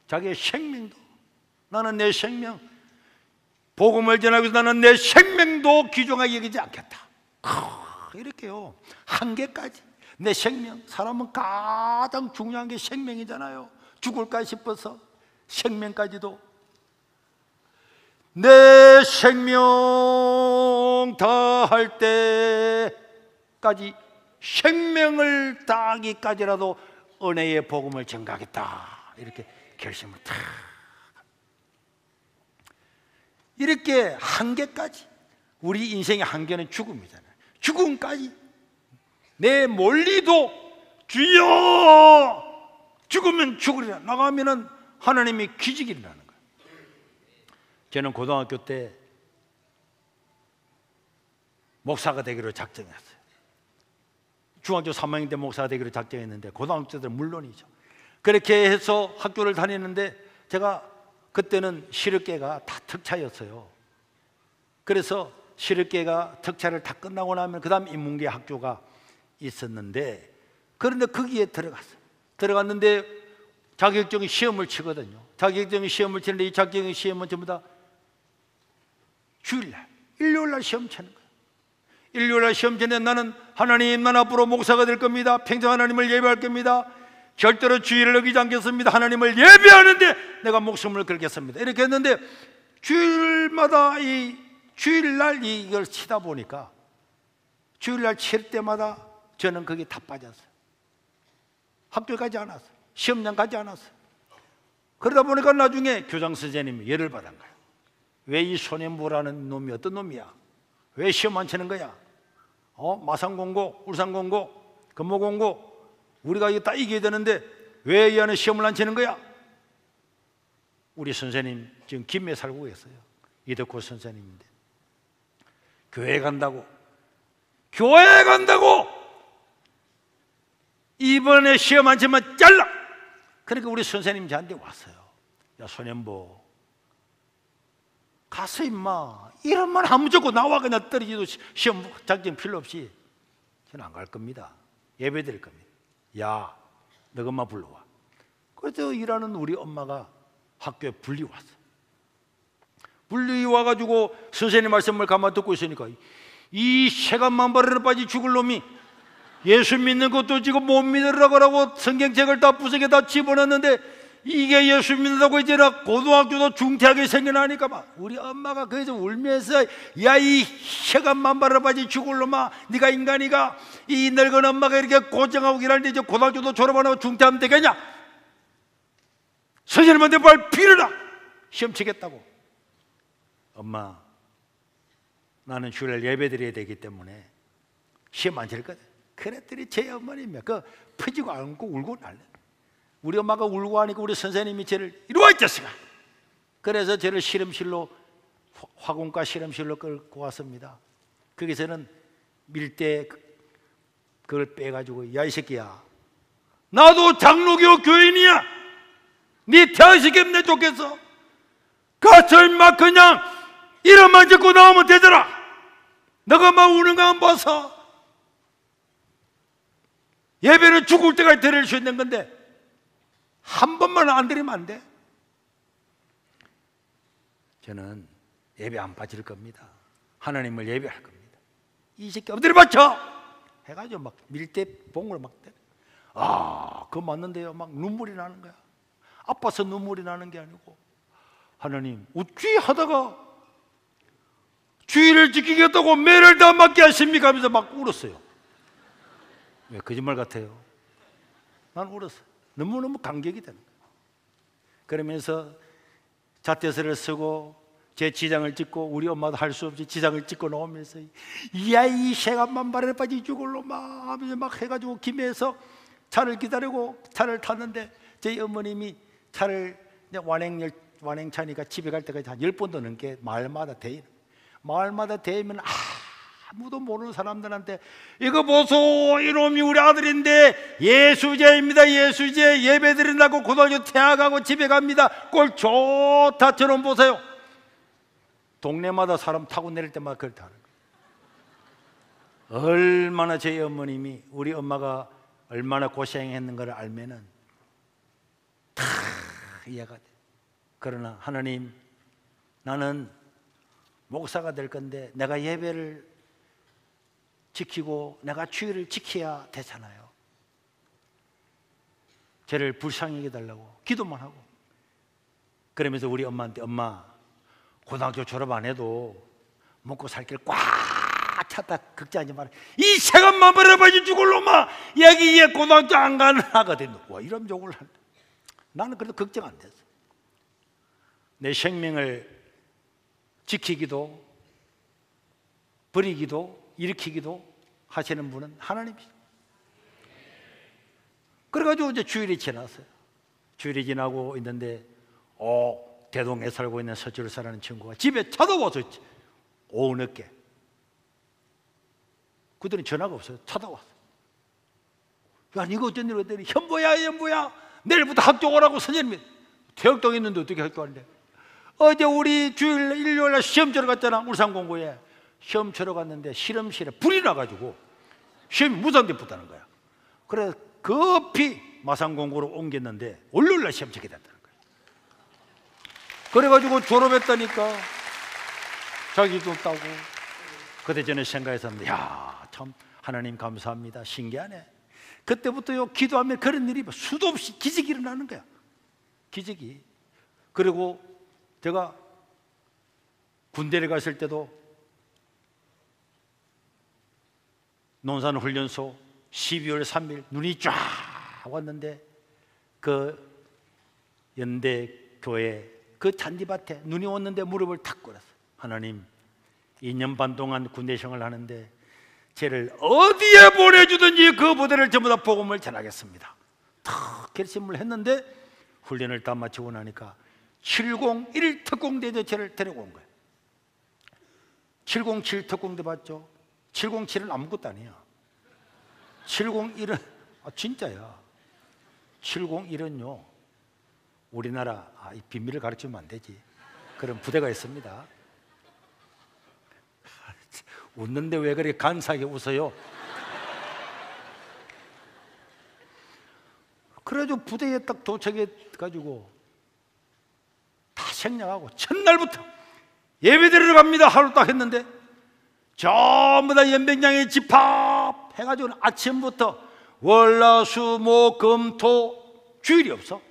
자기의 생명도, 나는 내 생명, 복음을 전하기 위해서 나는 내 생명도 귀중하게 여기지 않겠다. 이렇게요. 한계까지. 내 생명, 사람은 가장 중요한 게 생명이잖아요. 죽을까 싶어서 생명까지도, 내 생명 다할 때까지, 생명을 다하기까지라도 은혜의 복음을 전가하겠다. 이렇게 결심을 탁. 이렇게 한계까지. 우리 인생의 한계는 죽음이잖아요. 죽음까지. 내 멀리도 주여, 죽으면 죽으리라 나가면은 하나님이 기적이 일어나는 저는 고등학교 때 목사가 되기로 작정했어요. 중학교 3학년 때 목사가 되기로 작정했는데 고등학교 때는 물론이죠. 그렇게 해서 학교를 다니는데 제가 그때는 실업계가 다 특차였어요. 그래서 실업계가 특차를 다 끝나고 나면 그 다음 인문계 학교가 있었는데, 그런데 거기에 들어갔는데 자격증 시험을 치거든요. 자격증 시험을 치는데 이 자격증 시험은 전부 다 주일날, 일요일날 시험 치는 거예요. 일요일날 시험 치는데 나는 하나님, 난 앞으로 목사가 될 겁니다. 평생 하나님을 예배할 겁니다. 절대로 주의를 어기지 않겠습니다. 하나님을 예배하는데 내가 목숨을 걸겠습니다. 이렇게 했는데 주일마다 이 주일날 이걸 치다 보니까 주일날 칠 때마다 저는 거기 다 빠졌어요. 학교 가지 않았어요. 시험장 가지 않았어요. 그러다 보니까 나중에 교장 선생님이 열을 받은 거예요. 왜 이 손해보라는 놈이 어떤 놈이야? 왜 시험 안 치는 거야? 마산공고, 울산공고, 금모공고 우리가 이거 다 이겨야 되는데 왜 이 안에 시험을 안 치는 거야? 우리 선생님 지금 김해 살고 계세요. 이덕호 선생님인데 교회 간다고 이번에 시험 안 치면 잘라. 그러니까 우리 선생님 저한테 왔어요. 야 손현보, 가서 임마 이런 말 안 무조건 나와. 그냥 떨어지도 시험 자격증 필요 없이. 저는 안 갈 겁니다. 예배 드릴 겁니다. 야 너 엄마 불러와. 그래서 일하는 우리 엄마가 학교에 불리 왔어. 불리 와가지고 선생님 말씀을 가만 듣고 있으니까 이 세간만발에 빠지 죽을 놈이 예수 믿는 것도 지금 못 믿으라고 하고 성경책을 다 부석에 다 집어넣는데 이게 예수 믿는다고 이제 고등학교도 중퇴하게 생겨나니까 막 우리 엄마가 거기서 울면서 야 이 세간만발에 빠지 죽을 놈아, 네가 인간이가 이 늙은 엄마가 이렇게 고생하고 일하는데 이제 고등학교도 졸업 안 하고 중퇴하면 되겠냐? 선생님한테 말 빌어라. 시험 치겠다고. 엄마, 나는 주일 예배 드려야 되기 때문에 시험 안 칠 거다. 그랬더니 제 어머님이 퍼지고 안고 울고 날래. 우리 엄마가 울고 하니까 우리 선생님이 저를 이리 와 이 자식아. 그래서 저를 실험실로, 화공과 실험실로 끌고 왔습니다. 거기서는 밀대 그걸 빼가지고 야 이 새끼야, 나도 장로교 교인이야. 네 태아시키면 내 좋겠어. 가서 임마 그냥 이름만 짓고 나오면 되더라. 너가 막 우는 거 안 봐서. 예배는 죽을 때까지 드릴 수 있는 건데 한 번만 안 드리면 안 돼. 저는 예배 안 빠질 겁니다. 하나님을 예배할 겁니다. 이 새끼 엎드려 받쳐 해가지고 막 밀대 봉을 막 때려. 그거 맞는데요. 막 눈물이 나는 거야. 아파서 눈물이 나는 게 아니고, 하나님 어찌 하다가 주의를 지키겠다고 매를 다 맞게 하십니까 하면서 막 울었어요. 왜 거짓말 같아요? 난 울었어요. 너무너무 감격이 되는 거예요. 그러면서 잣대서를 쓰고 제 지장을 찍고, 우리 엄마도 할 수 없이 지장을 찍고 나오면서 이야 이 세간만발에 빠지 죽을 놈아 하면서 막 해가지고 김해에서 차를 기다리고 차를 탔는데 제 어머님이 차를 완행차니까 집에 갈 때까지 한 10번도 넘게 마을마다 대요. 마을마다 대면 아무도 모르는 사람들한테 이거 보소, 이놈이 우리 아들인데 예수제입니다. 예수제 예배 드린다고 고등학교 퇴학하고 집에 갑니다. 꼴 좋다. 저놈 보세요. 동네마다 사람 타고 내릴 때마다 그걸 다 하는 거예요. 얼마나 제 어머님이, 우리 엄마가 얼마나 고생했는가를 알면은 다 이해가 돼. 그러나 하나님, 나는 목사가 될 건데 내가 예배를 지키고 내가 주의를 지켜야 되잖아요. 저를 불쌍히 해달라고 기도만 하고, 그러면서 우리 엄마한테 엄마 고등학교 졸업 안 해도 먹고 살 길 꽉 찼다 걱정하지 마라. 이 세간만 버려봐지 죽을 놈아, 여기에 고등학교 안 가는 하거든. 와 이런 욕을 한다. 나는 그래도 걱정 안 됐어. 내 생명을 지키기도 버리기도 일으키기도 하시는 분은 하나님이시죠. 그래가지고 이제 주일이 지났어요. 주일이 지나고 있는데 대동에 살고 있는 서초를 사는 친구가 집에 찾아와서 오후 늦게 그들은 전화가 없어요. 찾아왔어. 야, 이거 어쩐 일이야? 그랬더니 현보야 내일부터 학교 오라고 선생님이. 태역동에 있는데 어떻게 학교 왔는데? 어제 우리 주일 일요일날 시험 치러 갔잖아. 울산공고에 시험 치러 갔는데 실험실에 불이 나가지고 시험이 무산돼 붙다는 거야. 그래서 급히 마산공고로 옮겼는데 월요일날 시험 치게 됐다는 거야. 그래가지고 졸업했다니까. 자기도 따고. 그때 저는 생각했었는데, 야, 참 하나님 감사합니다. 신기하네. 그때부터요, 기도하면 그런 일이 수도 없이 기적이 일어나는 거야. 기적이. 그리고 제가 군대를 갔을 때도 논산훈련소 12월 3일 눈이 쫙 왔는데 그 연대교회 그 잔디밭에 눈이 왔는데 무릎을 탁 꿇었어요. 하나님, 2년 반 동안 군대 생활을 하는데 쟤를 어디에 보내주든지 그 부대를 전부 다 복음을 전하겠습니다. 탁 결심을 했는데 훈련을 다 마치고 나니까 701 특공대에 쟤를 데리고 온 거예요. 707 특공대 봤죠? 707은 아무것도 아니야. 701은 진짜야. 701은요 우리나라 이 비밀을 가르치면 안 되지. 그런 부대가 있습니다. 웃는데 왜 그렇게 간사하게 웃어요? 그래가지고 부대에 딱 도착해가지고 다 생략하고 첫날부터 예배드리러 갑니다 하루 딱 했는데 전부 다 연병장에 집합해가지고 아침부터 월화수목금토 주일이 없어.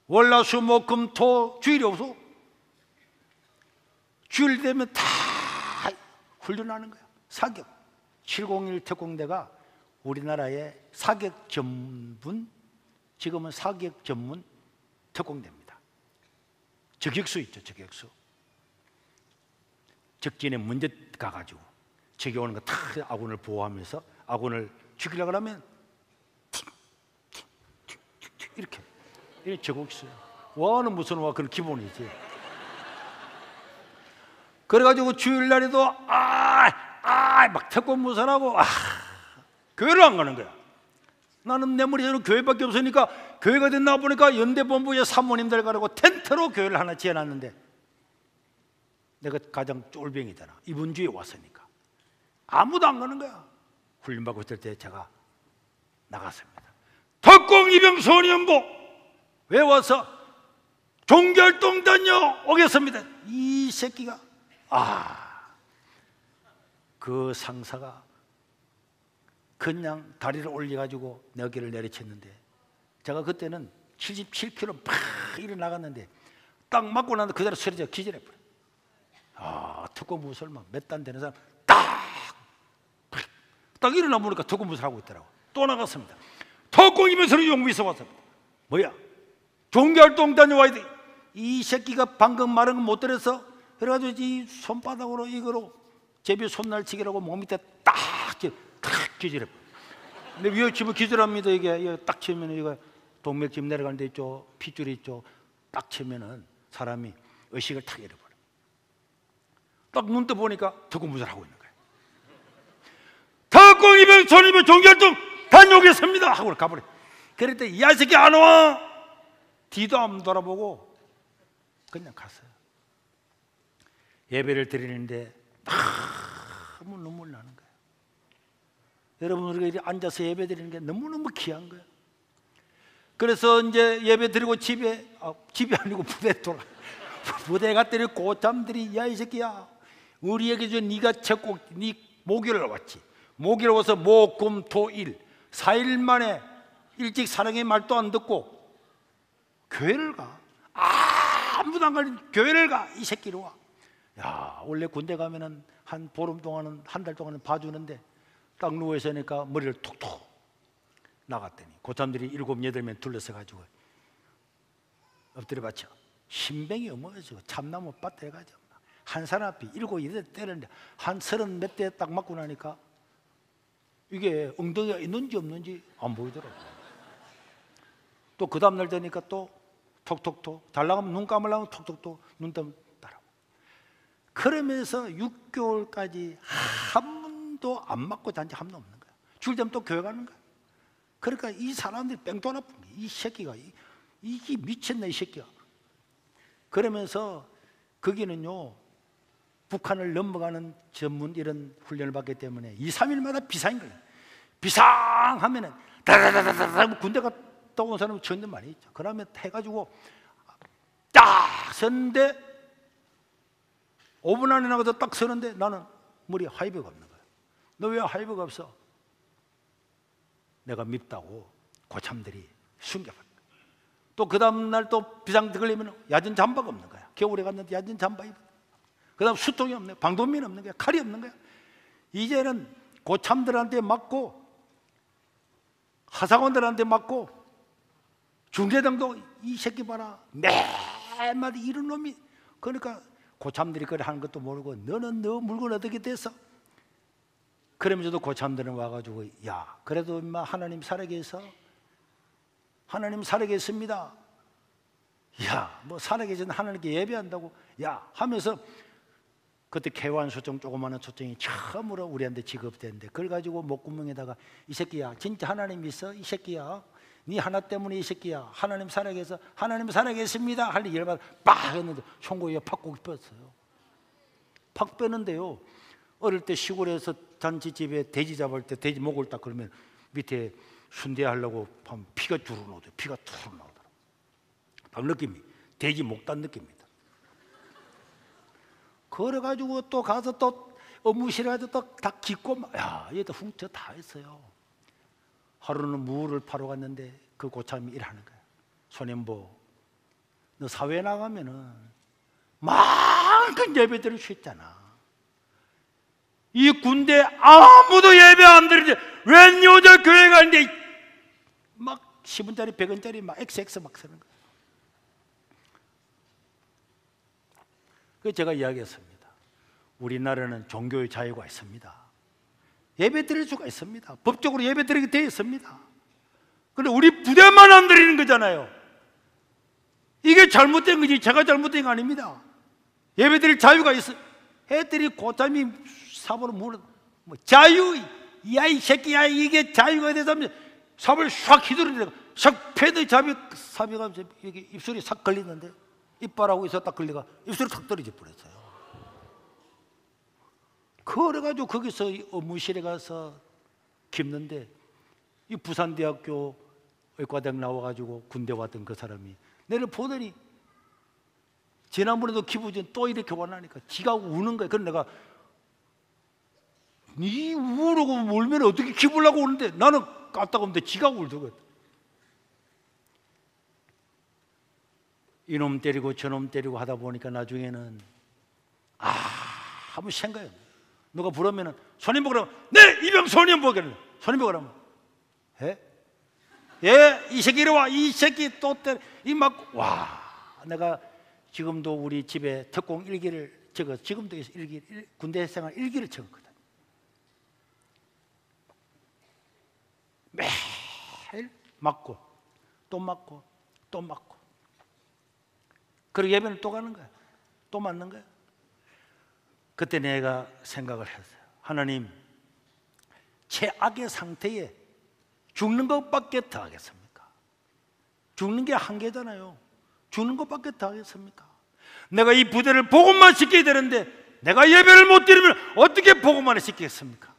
월화수목금토 주일이 없어. 주일 되면 다 훈련하는 거야. 사격. 701 특공대가 우리나라의 사격 전문, 지금은 사격 전문 특공대입니다. 저격수 있죠, 저격수. 적진에 먼저 가가지고 적이 오는 거 다 아군을 보호하면서 아군을 죽이려고 하면 이렇게 저격수예요. 와는 무슨 와, 그건 기본이지. 그래가지고 주일날에도 막 태권무선하고 교회를 안 가는 거야. 나는 내 머리에는 교회밖에 없으니까 교회가 됐나 보니까 연대본부에 사모님들 가라고 텐트로 교회를 하나 지어놨는데 내가 가장 쫄병이잖아. 이번 주에 왔으니까 아무도 안 가는 거야. 훈련받고 있을 때 제가 나갔습니다. 덕공이병소년부 왜 와서 종결동 다녀오겠습니다. 이 새끼가 그 상사가 그냥 다리를 올려가지고 내 어깨를 내리쳤는데 제가 그때는 77kg 팍 일어나갔는데 딱 맞고 나서 그대로 쓰러져 기절해버려. 특공무술 몇 단 되는 사람 딱 일어나 보니까 특공무술 하고 있더라고. 또 나갔습니다. 특공이면서 용비서 왔습니다. 뭐야? 종결동 다녀와야 돼. 이 새끼가 방금 말한 거 못 들어서 그래가지고 이 손바닥으로 이거로 제비 손날치기라고 몸 밑에 딱 기절해. 근데 왜 집을 기절합니다. 이게 딱 치면 이거 동맥집 내려가는 데 있죠. 핏줄이 있죠. 딱 치면은 사람이 의식을 탁 잃어버려. 딱 눈 떠 보니까 특공무술 하고 있는 거예요. 특공이병 전이병 종결동 다녀오겠습니다 하고 가버려. 그랬더니 이 새끼 안 와. 뒤도 안 돌아보고 그냥 갔어요. 예배를 드리는데 너무 눈물 나는 거예요. 여러분, 우리가 이렇게 앉아서 예배 드리는 게 너무너무 귀한 거예요. 그래서 이제 예배 드리고 집이 아니고 부대에 돌아. 부대 갔더니 고참들이 야 이 새끼야, 우리에게 저 네가 첫곡 네 목요일 왔지. 목요일 와서 목금토일 4일 만에 일찍 사랑의 말도 안 듣고 교회를 가. 아무도 안 가는 교회를 가. 이 새끼로 와. 야, 원래 군대 가면은 한 보름 동안은 한 달 동안은 봐주는데 딱 누워 있으니까 머리를 톡톡 나갔더니 고참들이 7, 8명 둘러서 가지고 엎드려 받쳐 신병이 어마어마해서 참나무 밭 해가지고 한 사람 앞에 7, 8대 때렸는데 한 30 몇 대 딱 맞고 나니까 이게 엉덩이가 있는지 없는지 안 보이더라고요. 또 그 다음날 되니까 또 톡톡톡, 잘 나가면 눈 감으려면 톡톡톡, 눈 뜨면 따라오고. 그러면서 6개월까지 한 번도 안 맞고 잔지 한 번 없는 거야. 줄자면 또 교회 가는 거야. 그러니까 이 사람들이 뺑돈 아픈 거야. 이 새끼가 이게 미쳤네 이 새끼가. 그러면서 거기는요 북한을 넘어가는 전문 이런 훈련을 받기 때문에 2, 3일마다 비상인 거예요. 비상하면은 다다다다다 군대 갔다 온 사람은 전혀 많이 있죠. 그러면 해가지고 딱 섰는데 5분 안에 나가서 딱 서는데 나는 머리에 하이브가 없는 거야. 너 왜 하이브가 없어? 내가 밉다고 고참들이 숨겨버려. 또 그 다음날 또 비상 걸리면 야전 잠바가 없는 거야. 겨울에 갔는데 야전 잠바 입어. 그 다음 수통이 없네, 방독면이 없는 거야, 칼이 없는 거야. 이제는 고참들한테 맞고 하사관들한테 맞고 중대장도 이 새끼 봐라 매마디 이런 놈이. 그러니까 고참들이 그래 하는 것도 모르고 너는 너 물건 어떻게 됐어? 그러면서도 고참들은 와가지고 야 그래도 인마 하나님 살아계셔? 하나님 살아계십니다. 야 뭐 살아계신 하나님께 예배한다고 야 하면서 그때 개완 소총 조그마한 소총이 처음으로 우리한테 지급됐는데 그걸 가지고 목구멍에다가 이 새끼야 진짜 하나님 있어? 이 새끼야 네 하나 때문에 이 새끼야 하나님 살아계셔? 하나님 살아계십니다 할 때 열받아 빡 했는데 송곳니에 팍 뺐어요. 팍 빼는데요 어릴 때 시골에서 잔치집에 돼지 잡을 때 돼지 목을 딱 그러면 밑에 순대하려고 하면 피가 주르 나오더라고요. 피가 툭 나오더라고요. 딱 느낌이 돼지 목단 느낌입니다. 그래가지고 또 가서 또 업무실에 가서 또 다 깃고 야 얘도 훔쳐 다 했어요. 하루는 무를 파러 갔는데 그 고참이 일하는 거야. 손님보 너 사회 나가면은 많은 예배 드릴 수 있잖아. 이 군대 아무도 예배 안 드리는데 웬 여자 교회 가는데 막 10원짜리 100원짜리 막 XX 막 쓰는 거예요. 그래서 제가 이야기했습니다. 우리나라는 종교의 자유가 있습니다. 예배 드릴 수가 있습니다. 법적으로 예배 드리게 되어 있습니다. 그런데 우리 부대만 안 드리는 거잖아요. 이게 잘못된 거지 제가 잘못된 거 아닙니다. 예배 드릴 자유가 있어. 애들이 고참이 사보로 물어 뭐 자유 야 이 새끼야 이게 자유가 되자면 삽을 샥 휘두르는데 샥 패드 사비가 여기 입술이 싹 걸리는데 이빨하고 있었다 걸리가 입술이 탁 떨어져 버렸어요. 그래가지고 거기서 업무실에 가서 깊는데 이 부산대학교 의과대학 나와가지고 군대 왔던 그 사람이 내를 보더니 지난번에도 기부전 또 이렇게 원하니까 지가 우는 거야. 그래서 내가 니 우르고 울면 어떻게 기부려고 오는데 나는 까딱없는데 지가 울더거든. 이놈 때리고 저놈 때리고 하다 보니까 나중에는 아무 생각이 없네. 누가 부르면은 손님보라면 네 이병 손님보기를 손님보라면 이 새끼 이리 와 이 새끼 또 때려 이 막 와 내가 지금도 우리 집에 특공 일기를 적어 지금도 일기 군대 생활 일기를 적었거든. 매일 맞고 또 맞고 또 맞고 그리고 예배는 또 가는 거야. 또 맞는 거야. 그때 내가 생각을 했어요. 하나님 최악의 상태에 죽는 것밖에 더 하겠습니까? 죽는 게 한계잖아요. 죽는 것밖에 더 하겠습니까? 내가 이 부대를 복음만 시켜야 되는데 내가 예배를 못 드리면 어떻게 복음만을 시키겠습니까?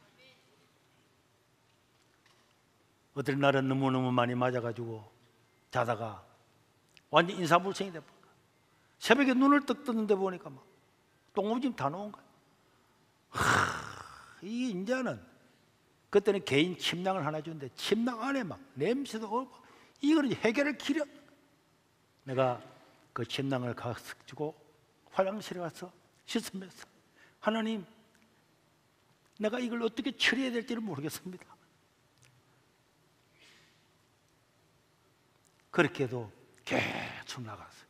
어떨 날은 너무너무 많이 맞아가지고 자다가 완전 인사불성이 돼버려. 새벽에 눈을 떡 뜨는데 보니까 막 똥오줌 다 나온 거야. 이게 이제는 그때는 개인 침낭을 하나 주는데 침낭 안에 막 냄새도 없고 이거는 해결할 길이 없는 거야. 내가 그 침낭을 가지고 화장실에 가서 씻으면서 하나님 내가 이걸 어떻게 처리해야 될지를 모르겠습니다. 그렇게도 계속 나갔어요.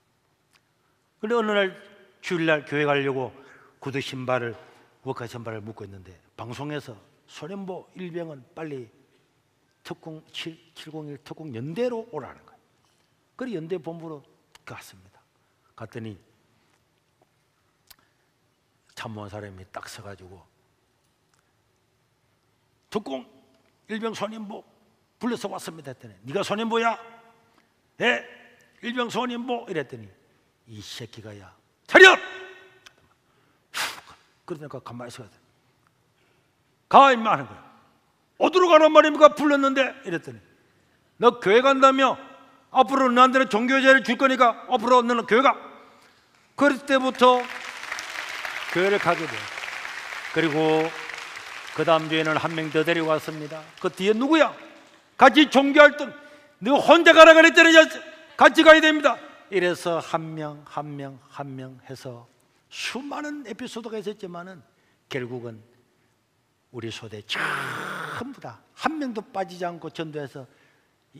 그런데 어느 날 주일날 교회 가려고 구두 신발을 워커 신발을 묶고 있는데 방송에서 소련보 일병은 빨리 특공 701 특공 연대로 오라는 거예요. 그래 연대 본부로 갔습니다. 갔더니 참모한 사람이 딱 서가지고 특공 일병 손인보 불러서 왔습니다 했더니 네가 손인보야? 예, 일병 손인보 이랬더니 이 새끼가 야 차렷! 그러니까 가만히 있어야 돼. 가 임마 하는 거야. 어디로 가란 말입니까? 불렀는데 이랬더니 너 교회 간다며? 앞으로 너한테는 종교제를 줄 거니까 앞으로 너는 교회 가. 그럴 때부터 교회를 가게 돼요. 그리고 그 다음 주에는 한 명 더 데리고 왔습니다. 그 뒤에 누구야? 같이 종교활동 너 혼자 가라 그랬더니 같이 가야 됩니다. 이래서 한 명 해서 수많은 에피소드가 있었지만은 결국은 우리 소대 전부 다 한 명도 빠지지 않고 전도해서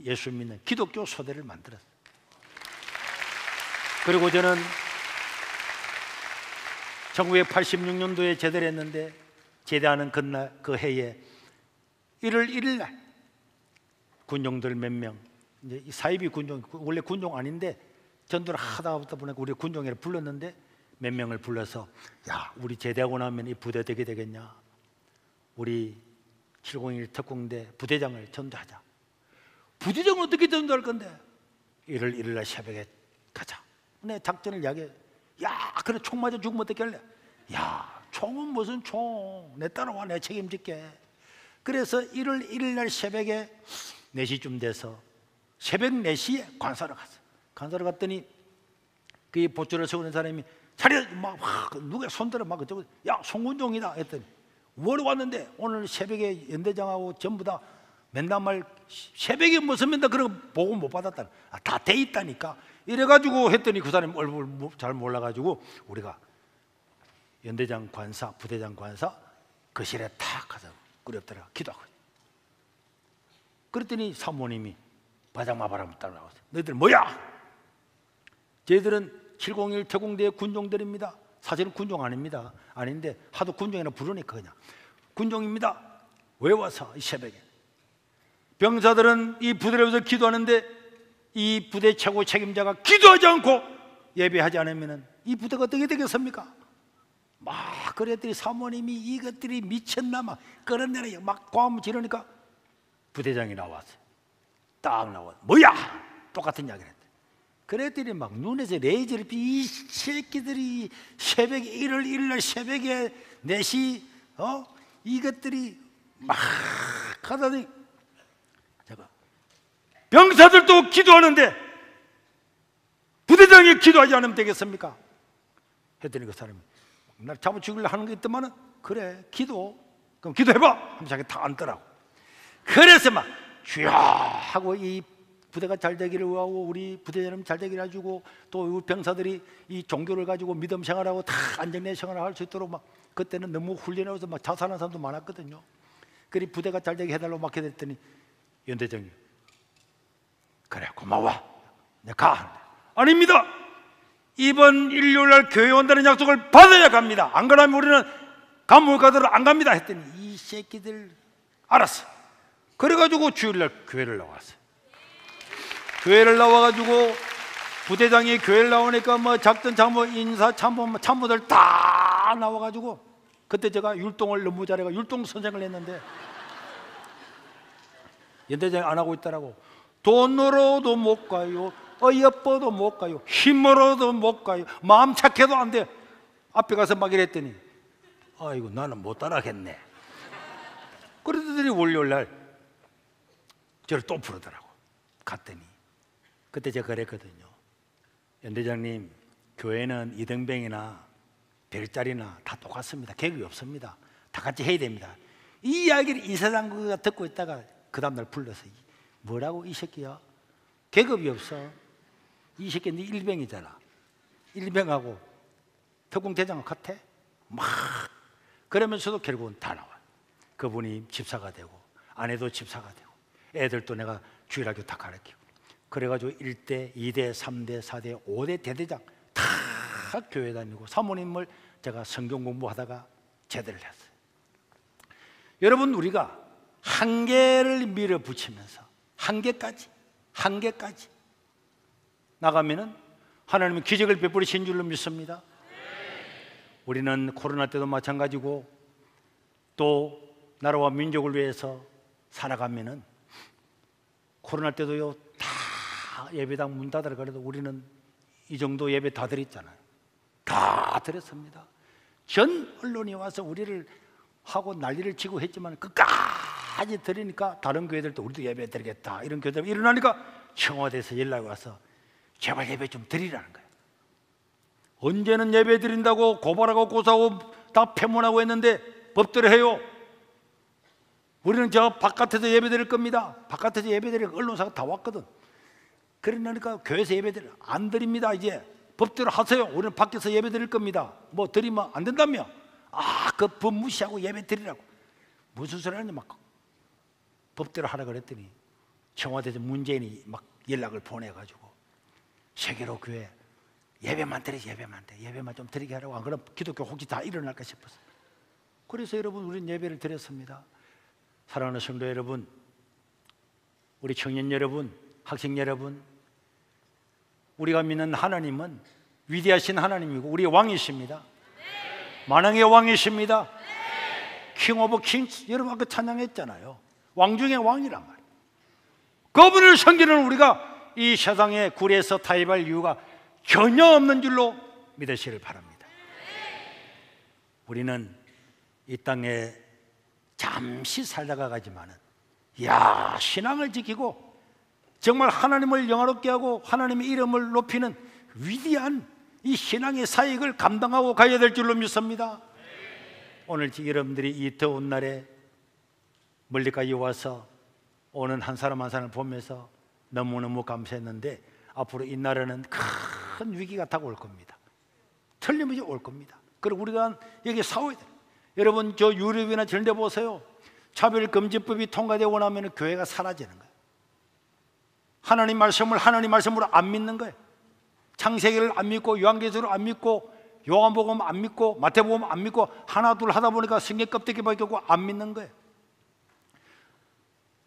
예수 믿는 기독교 소대를 만들었어요. 그리고 저는 1986년도에 제대를 했는데 제대하는 그날 그 해에 1월 1일 날 군종들 몇 명, 이제 사이비 군종, 원래 군종 아닌데 전도를 하다 보니까 우리 군종회를 불렀는데 몇 명을 불러서 야 우리 제대하고 나면 이 부대 되게 되겠냐, 우리 701 특공대 부대장을 전도하자. 부대장은 어떻게 전도할 건데? 1월 1일 날 새벽에 가자. 내 작전을 이야기해. 야 그래 총 맞아 죽으면 어떻게 할래? 야 총은 무슨 총, 내 따라와 내 책임질게. 그래서 1월 1일 날 새벽에 4시쯤 돼서 새벽 4시에 관사로 갔어요. 관사로 갔더니 그 보초를 세우는 사람이 차려 막 누가 손들어 막 그쪽으로 야 송군종이다 했더니 뭘 왔는데 오늘 새벽에 연대장하고 전부 다 맨날 새벽에 무슨 맨날 그런 거 보고 못 받았다. 다 돼 있다니까. 이래가지고 했더니 그 사람이 얼굴 잘 몰라가지고 우리가 연대장 관사, 부대장 관사 거실에 탁 가서 끄렵더라 기도하고. 그랬더니 사모님이 바장마바람 따라나왔어요. 너희들 뭐야? 저희들은 701 특공대 군종들입니다. 사실은 군종 아닙니다. 아닌데 하도 군종이나 부르니까 그냥 군종입니다. 왜 와서 이 새벽에? 병사들은 이 부대를 위해서 기도하는데 이 부대 최고 책임자가 기도하지 않고 예배하지 않으면 이 부대가 어떻게 되겠습니까? 막 그랬더니 사모님이 이것들이 미쳤나 막 끌어내려 막 고함 지르니까 부대장이 나왔어요. 딱 나와 뭐야? 똑같은 이야기를 했대. 그랬더니 막 눈에서 레이저를 이 새끼들이 새벽에 1월 1일 날 새벽에 4시 이것들이 막 하다니 제가 병사들도 기도하는데 부대장이 기도하지 않으면 되겠습니까? 했더니 그 사람이 날 잡아 죽이려 하는 게 있더만은 그래 기도 그럼 기도해봐 하면 자기 다 앉더라고. 그래서 막 주여 하고 이 부대가 잘 되기를 하고 우리 부대장님 잘 되기를 해주고 또 우리 병사들이 이 종교를 가지고 믿음 생활하고 다 안정된 생활을 할 수 있도록 막 그때는 너무 훈련해서 막 자살하는 사람도 많았거든요. 그리 부대가 잘 되게 해달라고 막 해댔더니 연대장이 그래 고마워 내가 가. 아닙니다. 이번 일요일날 교회 온다는 약속을 받아야 갑니다. 안 그러면 우리는 감옥 가도록 안 갑니다 했더니 이 새끼들 알았어. 그래가지고 주일날 교회를 나왔어요. 교회를 나와가지고 부대장이 교회를 나오니까 뭐 작전 참모 인사 참모들 다 나와가지고 그때 제가 율동을 너무 잘해가 율동 선생을 했는데 연대장이 안 하고 있더라고. 돈으로도 못 가요, 어여뻐도 못 가요, 힘으로도 못 가요, 마음 착해도 안 돼. 앞에 가서 막 이랬더니 아이고 나는 못 따라겠네. 그러더니 월요일날 저를 또 부르더라고. 갔더니 그때 제가 그랬거든요. 연대장님 교회는 이등병이나 별자리나 다 똑같습니다. 계급이 없습니다. 다 같이 해야 됩니다. 이 이야기를 이사장구가 듣고 있다가 그 다음날 불러서 뭐라고 이 새끼야? 계급이 없어. 이 새끼 네 일병이잖아. 일병하고 특공대장하고 같아? 막 그러면서도 결국은 다 나와. 그분이 집사가 되고 아내도 집사가 되고 애들도 내가 주일학교 다 가르치고 그래가지고 1대, 2대, 3대, 4대, 5대 대대장 다 교회 다니고 사모님을 제가 성경 공부하다가 제대를 했어요. 여러분 우리가 한계를 밀어붙이면서 한계까지 나가면은 하나님은 기적을 베풀으신 줄로 믿습니다. 우리는 코로나 때도 마찬가지고 또 나라와 민족을 위해서 살아가면은 코로나 때도요 다 예배당 문 닫으라 그래도 우리는 이 정도 예배 다 드렸잖아요. 다 드렸습니다. 전 언론이 와서 우리를 하고 난리를 치고 했지만 끝까지 드리니까 다른 교회들도 우리도 예배 드리겠다 이런 교회들 일어나니까 청와대에서 연락이 와서 제발 예배 좀 드리라는 거예요. 언제는 예배 드린다고 고발하고 고소하고 다 폐문하고 했는데 법대로 해요. 우리는 저 바깥에서 예배 드릴 겁니다. 바깥에서 예배 드릴 언론사가 다 왔거든. 그러니까 교회에서 예배 드릴 안 드립니다. 이제 법대로 하세요. 우리는 밖에서 예배 드릴 겁니다. 뭐 드리면 안 된다며? 그 법 무시하고 예배 드리라고. 무슨 소리 하냐 막 법대로 하라 그랬더니 청와대에서 문재인이 막 연락을 보내가지고 세계로 교회 예배만 드리지 예배만 돼 예배만 좀 드리게 하라고. 안 그러면 기독교 혹시 다 일어날까 싶어서. 그래서 여러분 우리는 예배를 드렸습니다. 사랑하는 성도 여러분, 우리 청년 여러분, 학생 여러분, 우리가 믿는 하나님은 위대하신 하나님이고 우리의 왕이십니다. 만왕의 왕이십니다. 킹 오브 킹스. 여러분 아까 찬양했잖아요. 왕 중의 왕이란 말이에요. 그분을 섬기는 우리가 이 세상의 굴에서 타협할 이유가 전혀 없는 줄로 믿으시길 바랍니다. 우리는 이 땅에 잠시 살다가 가지만은 신앙을 지키고 정말 하나님을 영화롭게 하고 하나님의 이름을 높이는 위대한 이 신앙의 사역을 감당하고 가야 될 줄로 믿습니다. 오늘 여러분들이 이 더운 날에 멀리까지 와서 오는 한 사람 한 사람을 보면서 너무너무 감사했는데 앞으로 이 나라는 큰 위기가 다가올 겁니다. 틀림없이 올 겁니다. 그리고 우리가 여기 싸워야 돼요. 여러분 저 유럽이나 저런 데 보세요. 차별금지법이 통과되고 나면 교회가 사라지는 거예요. 하나님 말씀으로 안 믿는 거예요. 창세기를 안 믿고 요한계시록을 안 믿고 요한복음 안 믿고 마태복음 안 믿고 하나 둘 하다 보니까 성경 껍데기 벗기고 안 믿는 거예요.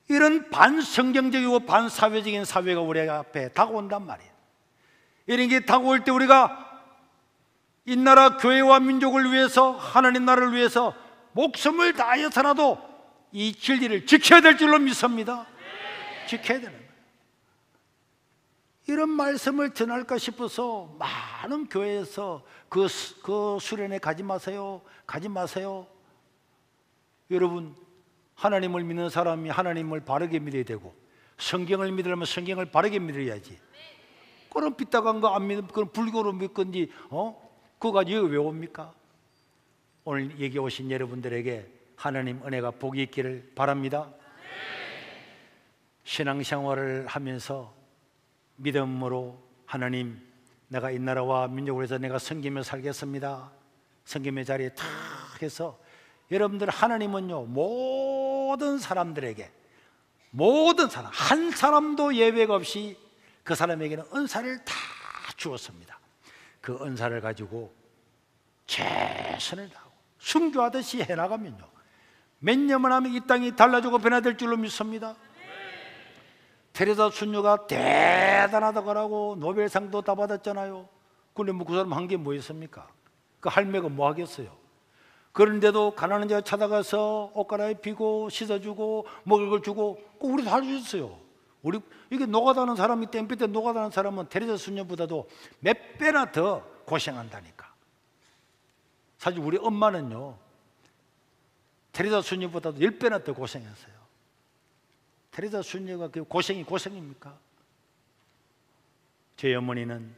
이런 반성경적이고 반사회적인 사회가 우리 앞에 다가온단 말이에요. 이런 게 다가올 때 우리가 이 나라 교회와 민족을 위해서 하나님 나라를 위해서 목숨을 다해서라도 이 진리를 지켜야 될 줄로 믿습니다. 지켜야 되는 거예요. 이런 말씀을 전할까 싶어서 많은 교회에서 그 수련회 가지 마세요. 가지 마세요. 여러분 하나님을 믿는 사람이 하나님을 바르게 믿어야 되고 성경을 믿으려면 성경을 바르게 믿어야지. 그럼 삐딱한 거 안 믿으면 그럼 불교로 믿건지 그거 가지고 왜 옵니까? 오늘 여기 오신 여러분들에게 하나님 은혜가 복이 있기를 바랍니다. 신앙생활을 하면서 믿음으로 하나님 내가 이 나라와 민족을 위해서 내가 섬기며 살겠습니다. 섬김의 자리에 탁 해서 여러분들 하나님은요 모든 사람들에게 모든 사람 한 사람도 예외가 없이 그 사람에게는 은사를 다 주었습니다. 그 은사를 가지고 최선을 다하고 순교하듯이 해나가면요 몇 년만 하면 이 땅이 달라지고 변화될 줄로 믿습니다. 테레사 순녀가 대단하다고 하고 노벨상도 다 받았잖아요. 근데 뭐 그 사람 한 게 뭐 있습니까? 그 할매가 뭐 하겠어요? 그런데도 가난한 자 찾아가서 옷 갈아입히고 씻어주고 먹을 걸 주고 우리도 할 수 있어요. 우리 이게 노가다는 사람이 땡볕에 노가다는 사람은 테레사 순녀보다도 몇 배나 더 고생한다니까. 사실 우리 엄마는요 테레사 순녀보다도 10배나 더 고생했어요. 테레사 순녀가 그 고생이 고생입니까? 저희 어머니는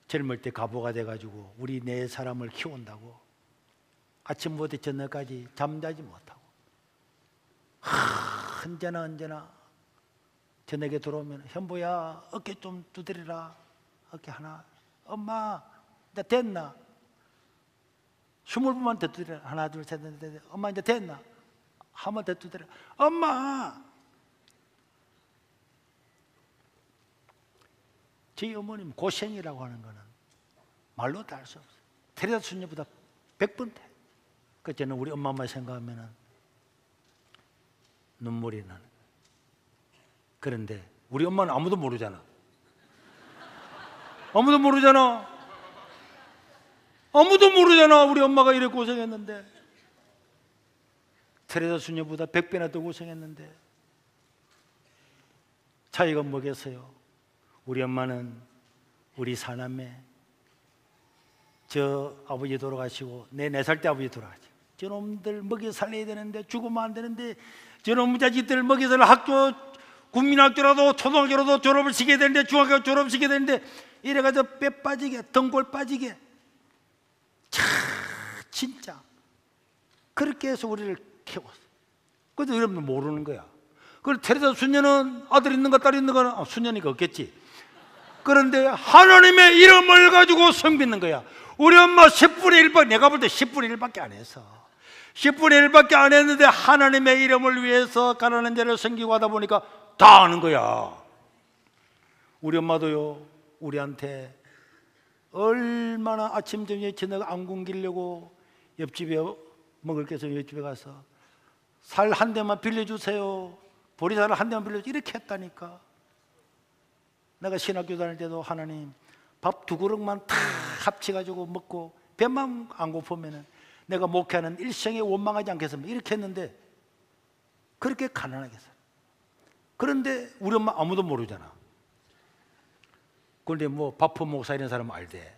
젊을 때 가부가 돼가지고 우리 네 사람을 키운다고 아침부터 저녁까지 잠자지 못하고 언제나 저녁에 들어오면 현보야 어깨 좀 두드리라. 어깨 하나. 엄마 이제 됐나? 20번만 더 두드리라. 하나 둘 셋 넷. 엄마 이제 됐나? 한 번 더 두드리라. 엄마. 저희 어머님 고생이라고 하는 거는 말로 다 할 수 없어요. 테레사 순녀보다 100번 돼. 그 저는 우리 엄마만 생각하면 눈물이 나는 거예요. 그런데 우리 엄마는 아무도 모르잖아. 아무도 모르잖아. 아무도 모르잖아. 우리 엄마가 이렇게 고생했는데, 테레사 수녀보다 100배나 더 고생했는데 차이가 뭐겠어요? 우리 엄마는 우리 사남매, 저 아버지 돌아가시고 내 4살 때 아버지 돌아가시고, 저놈들 먹여 살려야 되는데, 죽으면 안 되는데, 저놈 자식들 먹여서 학교, 국민학교라도 초등학교라도 졸업을 시켜야 되는데, 중학교 졸업시켜야 되는데, 이래가지고 뼈 빠지게, 등골 빠지게, 진짜 그렇게 해서 우리를 키웠어. 그래도 여러분들 모르는 거야. 그걸 테레사 수녀는 아들 있는가 딸 있는가, 수녀니까 없겠지. 그런데 하나님의 이름을 가지고 섬기는 거야. 우리 엄마 10분의 1밖에, 내가 볼 때 10분의 1밖에 안 했어. 10분의 1밖에 안 했는데 하나님의 이름을 위해서 가난한 자를 섬기고 하다 보니까 다 아는 거야. 우리 엄마도요, 우리한테 얼마나 아침 저녁 저녁 안 굶기려고 옆집에 먹을 게 있으면 옆집에 가서 살 한 대만 빌려주세요, 보리쌀을 한 대만 빌려주세요, 이렇게 했다니까. 내가 신학교 다닐 때도 하나님 밥 2그릇만 다 합쳐가지고 먹고 배만 안 고프면은 내가 목회하는 일생에 원망하지 않겠습니까? 이렇게 했는데 그렇게 가난하게 살아. 그런데 우리 엄마 아무도 모르잖아. 그런데 뭐 바프 목사 이런 사람은 알대.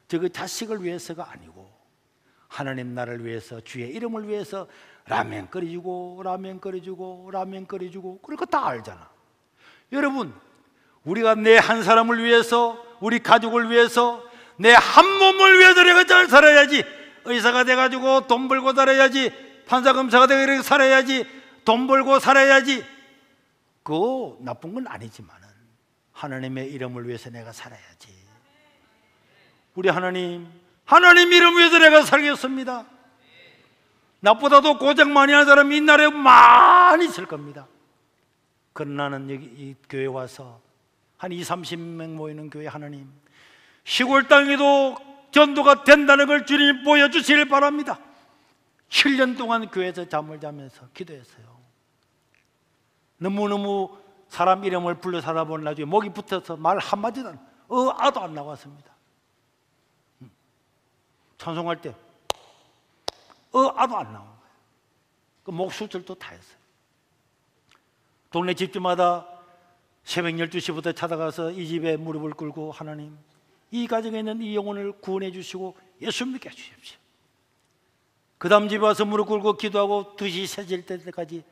저그 자식을 위해서가 아니고 하나님 나라를 위해서, 주의 이름을 위해서 라면 끓여주고 라면 끓여주고 라면 끓여주고, 그럴 거 다 알잖아. 여러분, 우리가 내 한 사람을 위해서, 우리 가족을 위해서, 내 한 몸을 위해서 내가 잘 살아야지. 의사가 돼가지고 돈 벌고 살아야지. 판사 검사가 되고 이렇게 살아야지. 돈 벌고 살아야지. 그거 나쁜 건 아니지만은 하나님의 이름을 위해서 내가 살아야지. 우리 하나님 이름 위해서 내가 살겠습니다. 나보다도 고생 많이 하는 사람이 이 나라에 많이 있을 겁니다. 그러나 나는 여기 이 교회 와서 한 20-30명 모이는 교회, 하나님 시골 땅에도 전도가 된다는 걸 주님 보여주시길 바랍니다. 7년 동안 교회에서 잠을 자면서 기도했어요. 너무너무 사람 이름을 불러 살아본 나중에 목이 붙어서 말 한마디도 아도 안 나왔습니다. 찬송할 때 아도 안 나온 거예요. 그 목 수술도 다 했어요. 동네 집집마다 새벽 12시부터 찾아가서 이 집에 무릎을 꿇고, 하나님 이 가정에 있는 이 영혼을 구원해 주시고 예수 믿게 해주십시오. 그 다음 집에 와서 무릎 꿇고 기도하고 2시 3시 때까지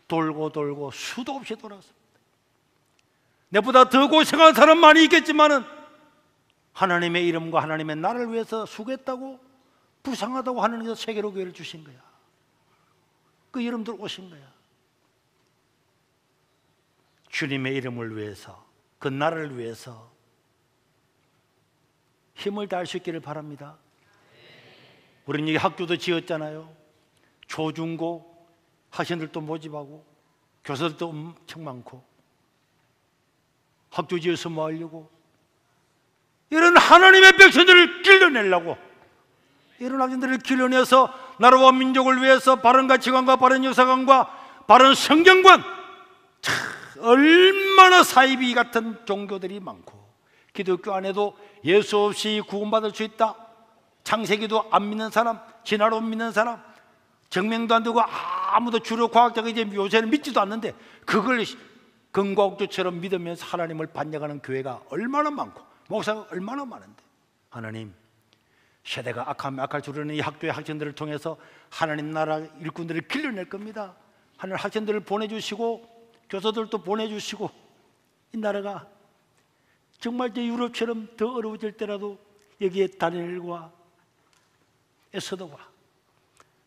돌고 수도 없이 돌아왔습니다. 내보다 더 고생한 사람 많이 있겠지만은 하나님의 이름과 하나님의 나라를 위해서 수고했다고, 부상하다고 하나님께서 세계로 교회를 주신 거야. 그 여러분들 오신 거야. 주님의 이름을 위해서, 그 나라를 위해서 힘을 다할 수 있기를 바랍니다. 우리는 여기 학교도 지었잖아요. 초중고 학생들도 모집하고 교사들도 엄청 많고, 학교 지어서 뭐 하려고? 이런 하나님의 백성들을 길러내려고, 이런 학생들을 길러내서 나라와 민족을 위해서 바른 가치관과 바른 역사관과 바른 성경관, 얼마나 사이비 같은 종교들이 많고, 기독교 안에도 예수 없이 구원받을 수 있다, 창세기도 안 믿는 사람, 진화론 믿는 사람, 정명도 안 되고 아무도 주류 과학자가 이제 요새는 믿지도 않는데 그걸 금과옥조처럼 믿으면서 하나님을 반역하는 교회가 얼마나 많고 목사가 얼마나 많은데, 하나님 세대가 악하면 악할수록 이 학교의 학생들을 통해서 하나님 나라 일꾼들을 길러낼 겁니다. 하나님 학생들을 보내주시고 교사들도 보내주시고, 이 나라가 정말 저 유럽처럼 더 어려워질 때라도 여기에 다니엘과 에스더와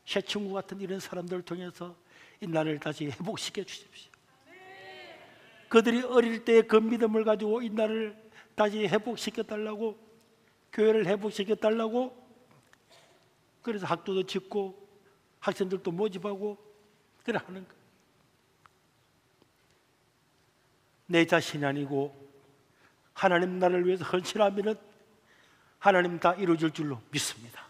새친구 같은 이런 사람들을 통해서 이 나라를 다시 회복시켜 주십시오. 그들이 어릴 때의 그 믿음을 가지고 이 나라를 다시 회복시켜 달라고, 교회를 회복시켜 달라고, 그래서 학교도 짓고 학생들도 모집하고 그래 하는 거예요. 내 자신이 아니고 하나님 나라를 위해서 헌신하면 하나님 다 이루어질 줄로 믿습니다.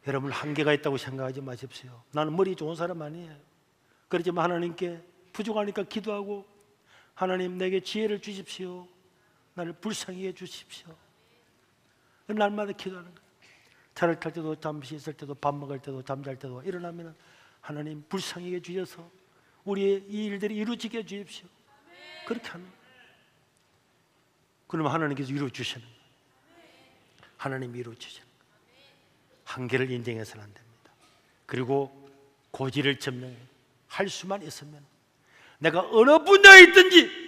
여러분, 한계가 있다고 생각하지 마십시오. 나는 머리 좋은 사람 아니에요. 그렇지만 하나님께 부족하니까 기도하고, 하나님 내게 지혜를 주십시오, 나를 불쌍히 해주십시오. 날마다 기도하는 거예요. 차를 탈 때도, 잠시 있을 때도, 밥 먹을 때도, 잠잘 때도 일어나면 하나님 불쌍히 해주셔서 우리의 이 일들이 이루어지게 해주십시오. 그렇게 하는 거예요. 그러면 하나님께서 이루어주시는 거예요. 하나님이 이루어주시는 거예요. 한계를 인정해서는 안 됩니다. 그리고 고지를 점령해 할 수만 있으면 내가 어느 분야에 있든지